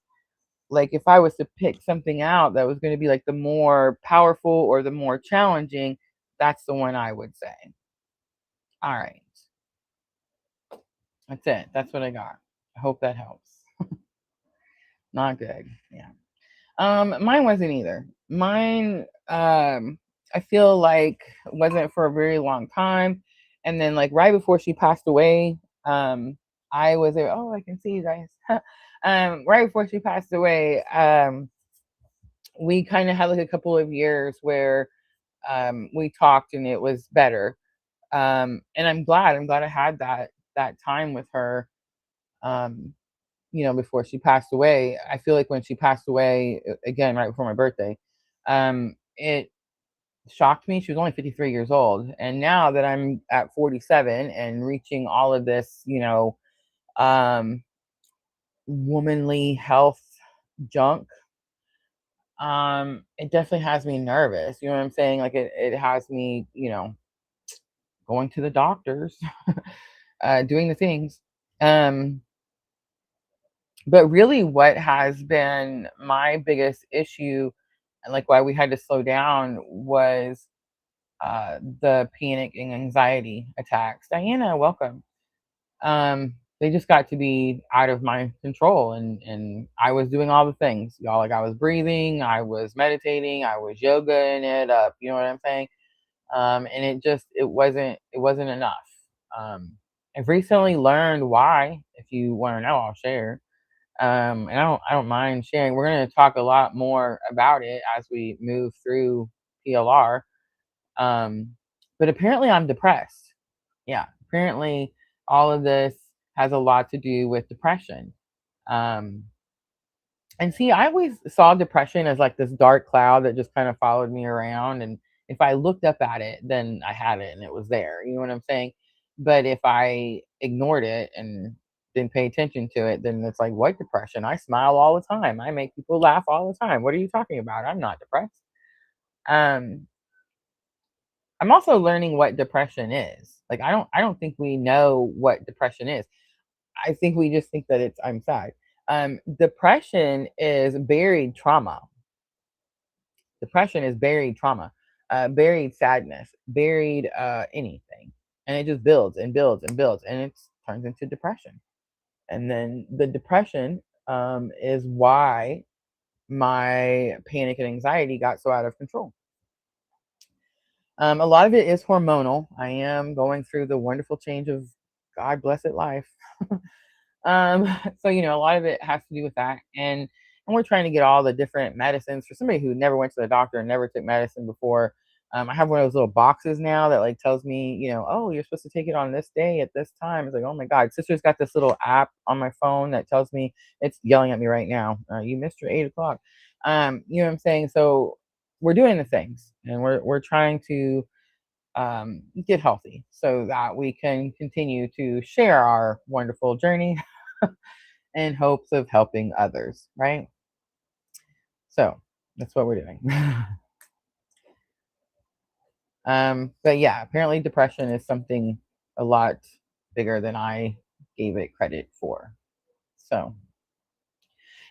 Like if I was to pick something out that was going to be like the more powerful or the more challenging, that's the one I would say. All right. That's it. That's what I got. I hope that helps. Not good. Yeah. Mine wasn't either. Mine I feel like wasn't for a very long time. And then like right before she passed away, I was there. Oh, I can see you guys. Right before she passed away, we kind of had like a couple of years where we talked and it was better. And I'm glad. I'm glad I had that time with her. Um, before she passed away. I feel like when she passed away again right before my birthday, it shocked me. She was only 53 years old, and now that I'm at 47 and reaching all of this, um, womanly health junk, it definitely has me nervous. You know what I'm saying? Like it has me, going to the doctors, doing the things. Um, but really, what has been my biggest issue, and like why we had to slow down, was the panic and anxiety attacks. Diana, welcome. They just got to be out of my control, and I was doing all the things, y'all. Like I was breathing, I was meditating, I was yogaing it up. You know what I'm saying? And it wasn't enough. I've recently learned why. If you want to know, I'll share. And I don't mind sharing. We're going to talk a lot more about it as we move through PLR. Um, but apparently I'm depressed. Yeah, apparently all of this has a lot to do with depression. Um, and see, I always saw depression as like this dark cloud that just kind of followed me around. And if I looked up at it, then I had it and it was there. You know what I'm saying? But if I ignored it and didn't pay attention to it, then it's like, what depression? I smile all the time. I make people laugh all the time. What are you talking about? I'm not depressed. Um, I'm also learning what depression is. Like I don't think we know what depression is. I think we just think that it's I'm sad. Depression is buried trauma. Depression is buried trauma, buried sadness, buried anything. And it just builds and builds and builds and it turns into depression. And then the depression is why my panic and anxiety got so out of control. A lot of it is hormonal. I am going through the wonderful change of God blessed life. Um, so a lot of it has to do with that, and we're trying to get all the different medicines for somebody who never went to the doctor and never took medicine before. I have one of those little boxes now that like tells me, oh, you're supposed to take it on this day at this time. It's like, oh my God, sister's got this little app on my phone that tells me, it's yelling at me right now. You missed your 8 o'clock. You know what I'm saying? So we're doing the things, and we're trying to get healthy so that we can continue to share our wonderful journey in hopes of helping others, right? So that's what we're doing. But yeah, apparently depression is something a lot bigger than I gave it credit for. So,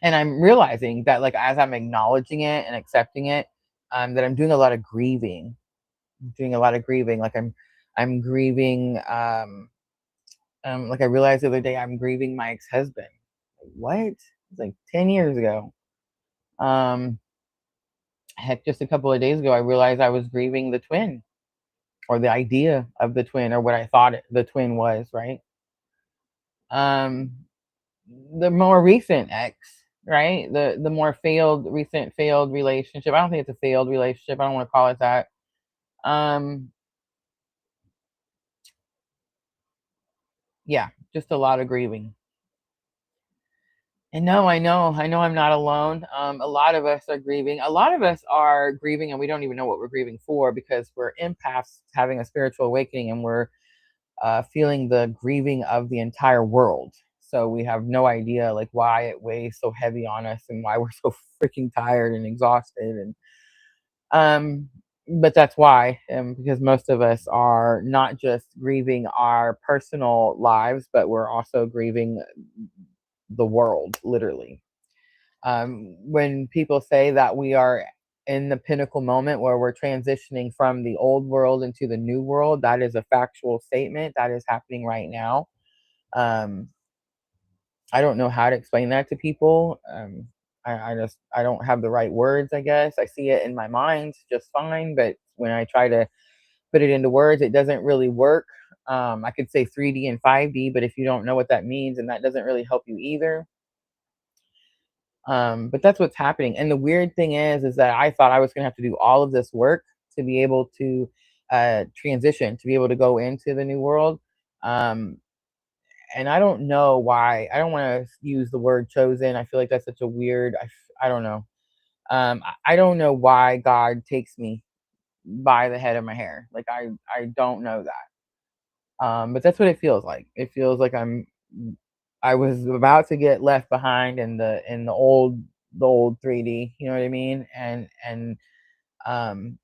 and I'm realizing that like as I'm acknowledging it and accepting it, that I'm doing a lot of grieving. I'm doing a lot of grieving. Like I'm grieving. Like I realized the other day, I'm grieving my ex-husband. What? It's like 10 years ago. Um, Heck, just a couple of days ago, I realized I was grieving the twin, or the idea of the twin, or what I thought the twin was, right? Um, the more recent ex, right? The more recent failed relationship. I don't think it's a failed relationship. I don't want to call it that. Um, yeah, just a lot of grieving. And no, I know I'm not alone. A lot of us are grieving. A lot of us are grieving, and we don't even know what we're grieving for because we're empaths having a spiritual awakening, and we're feeling the grieving of the entire world. So we have no idea like why it weighs so heavy on us and why we're so freaking tired and exhausted. And um, but that's why, because most of us are not just grieving our personal lives, but we're also grieving the world, literally. When people say that we are in the pinnacle moment where we're transitioning from the old world into the new world, that is a factual statement that is happening right now. Um, I don't know how to explain that to people. I don't have the right words, I guess. I see it in my mind just fine, but when I try to put it into words, it doesn't really work. I could say 3D and 5D, but if you don't know what that means, and that doesn't really help you either. But that's what's happening. And the weird thing is that I thought I was going to have to do all of this work to be able to transition, to be able to go into the new world. Um, and I don't know why. I don't want to use the word chosen. I feel like that's such a weird. I don't know. I don't know why God takes me by the head of my hair. Like I don't know that. But that's what it feels like. It feels like I was about to get left behind in the old 3D, you know what I mean? And um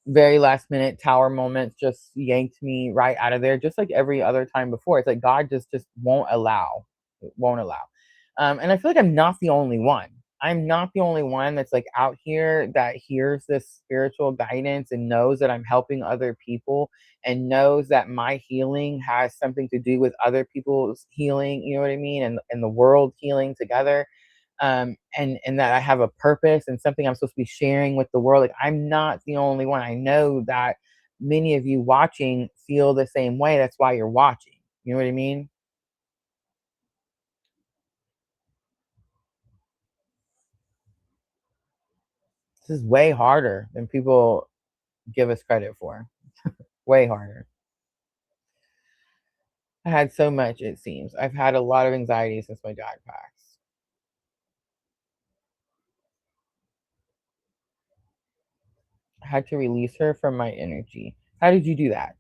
very last minute tower moments just yanked me right out of there, just like every other time before. It's like God just won't allow. It won't allow. And I feel like I'm not the only one. I'm not the only one that's like out here that hears this spiritual guidance and knows that I'm helping other people and knows that my healing has something to do with other people's healing, you know what I mean? And the world healing together. And that I have a purpose and something I'm supposed to be sharing with the world. Like I'm not the only one. I know that many of you watching feel the same way. That's why you're watching. You know what I mean? This is way harder than people give us credit for. Way harder. I had so much, it seems. I've had a lot of anxiety since my dad passed. I had to release her from my energy. How did you do that?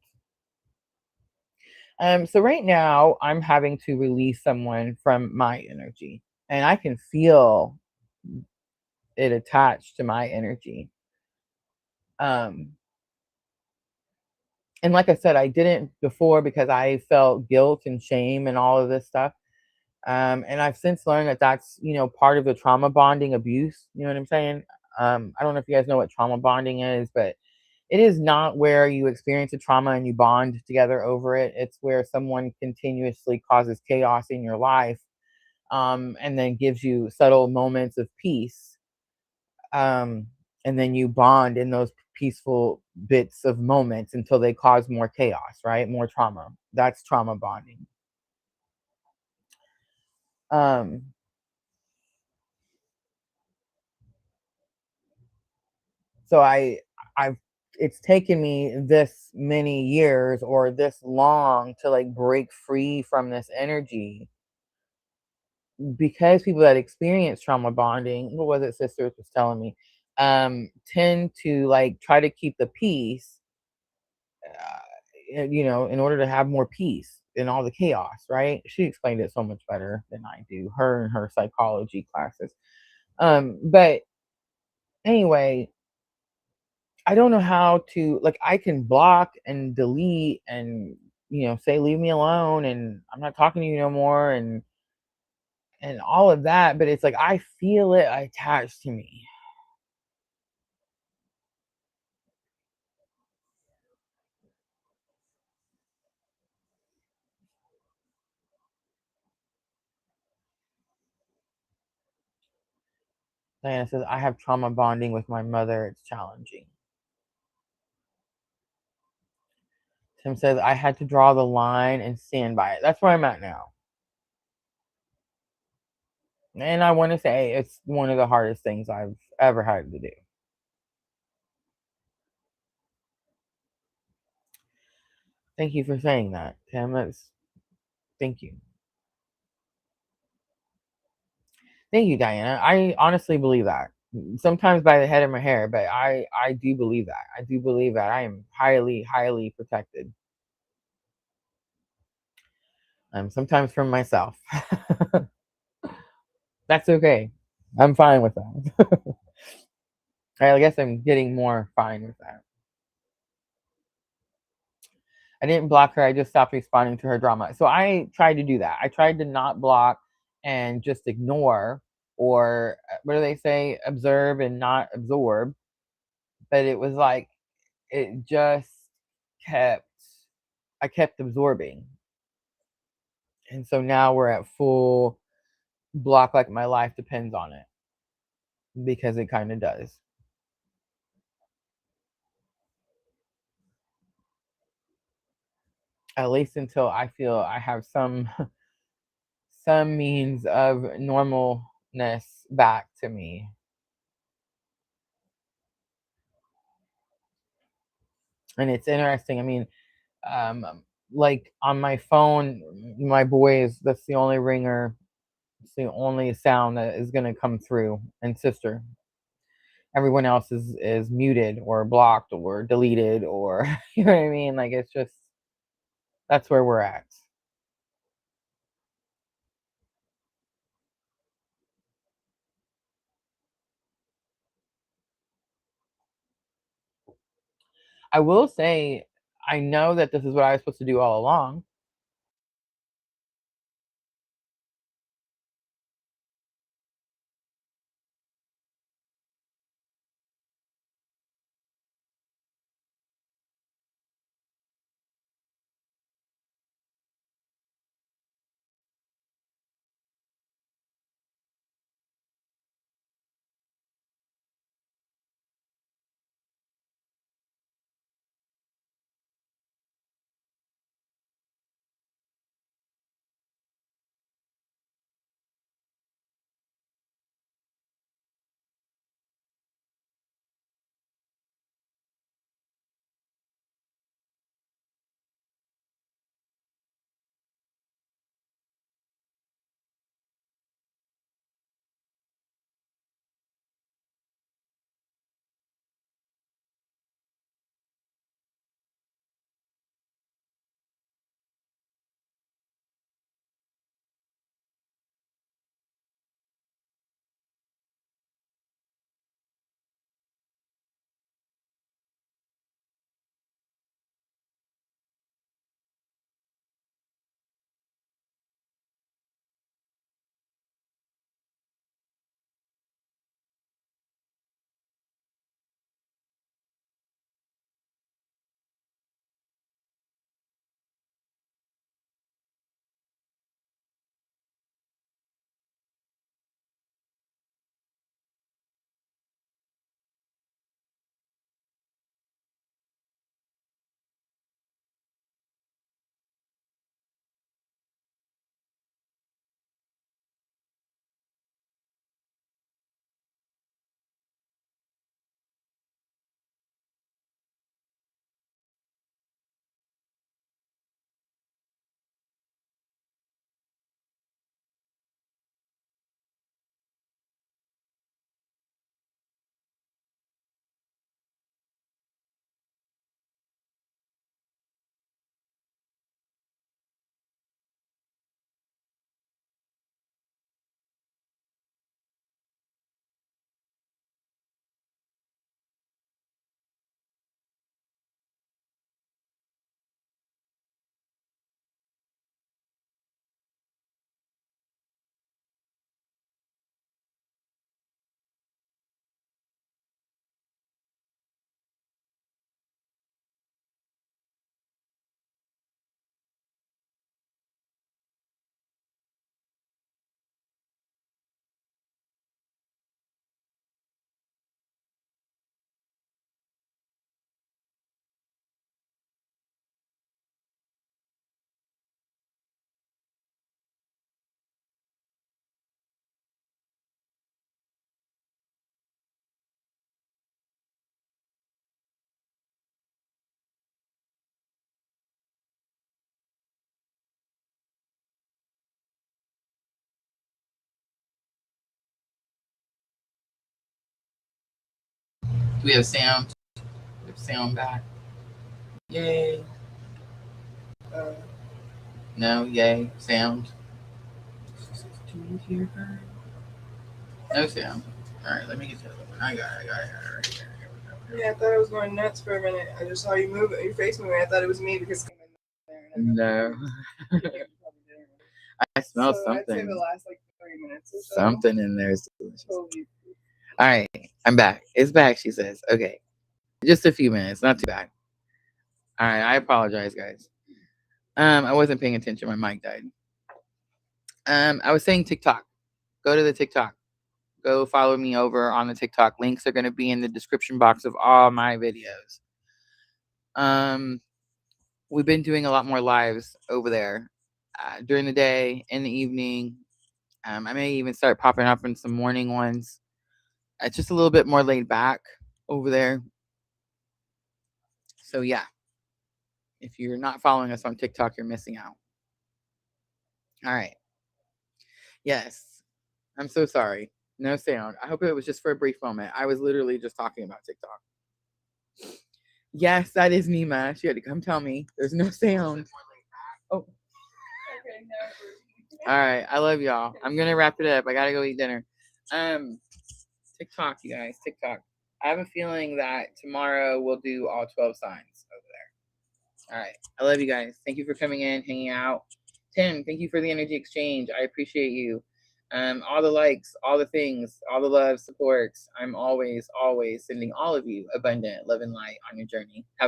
So right now I'm having to release someone from my energy. And I can feel it attached to my energy. Um, and like I said, I didn't before because I felt guilt and shame and all of this stuff. And I've since learned that that's, part of the trauma bonding abuse. You know what I'm saying? I don't know if you guys know what trauma bonding is, but it is not where you experience a trauma and you bond together over it. It's where someone continuously causes chaos in your life, and then gives you subtle moments of peace, um, and then you bond in those peaceful bits of moments until they cause more chaos, right? More trauma. That's trauma bonding. Um, so I've it's taken me this many years or this long to like break free from this energy because people that experience trauma bonding, what was it sisters was telling me, tend to like try to keep the peace, in order to have more peace in all the chaos, right? She explained it so much better than I do, her and her psychology classes. But anyway, I don't know how to, like, I can block and delete and, say, leave me alone and I'm not talking to you no more and all of that. But it's like, I feel it attached to me. Diana says, I have trauma bonding with my mother. It's challenging. Tim says, I had to draw the line and stand by it. That's where I'm at now. And I want to say it's one of the hardest things I've ever had to do. Thank you for saying that, Tim. Thank you. Thank you, Diana. I honestly believe that. Sometimes by the head of my hair, but I do believe that. I do believe that I am highly, highly protected. Sometimes from myself. That's okay. I'm fine with that. I guess I'm getting more fine with that. I didn't block her. I just stopped responding to her drama. So I tried to do that. I tried to not block and just ignore, or what do they say? Observe and not absorb. But it was like it just kept I kept absorbing. And so now we're at full block, like my life depends on it, because it kind of does. at least until I feel I have some means of normalness back to me. And it's interesting. I mean, like on my phone, my boys, that's the only ringer, it's the only sound that is going to come through, and sister. Everyone else is muted or blocked or deleted, or you know what I mean? Like, it's just, that's where we're at. I will say, I know that this is what I was supposed to do all along. We have sound. We have sound back. Yay. No, yay. Sound. Do you hear her? No sound. Alright, let me get the other one. I got it. Right here. Yeah, I thought I was going nuts for a minute. I just saw you move, your face moving. I thought it was me because. No. I smell something. I'd say the last like 30 minutes or so. Something in there is delicious. All right, I'm back. It's back, she says. Okay. Just a few minutes, not too bad. All right, I apologize, guys. I wasn't paying attention. My mic died. I was saying TikTok. Go to the TikTok. Go follow me over on the TikTok. Links are going to be in the description box of all my videos. we've been doing a lot more lives over there during the day, in the evening. I may even start popping up in some morning ones. It's just a little bit more laid back over there. So yeah, if you're not following us on TikTok, you're missing out. All right. Yes. I'm so sorry. No sound. I hope it was just for a brief moment. I was literally just talking about TikTok. Yes, that is Nima. She had to come tell me. There's no sound. Oh. Okay, no. All right. I love y'all. I'm gonna wrap it up. I gotta go eat dinner. TikTok, you guys. TikTok. I have a feeling that tomorrow we'll do all 12 signs over there. All right. I love you guys. Thank you for coming in, hanging out. Tim, thank you for the energy exchange. I appreciate you. All the likes, all the things, all the love, supports. I'm always, always sending all of you abundant love and light on your journey. Have a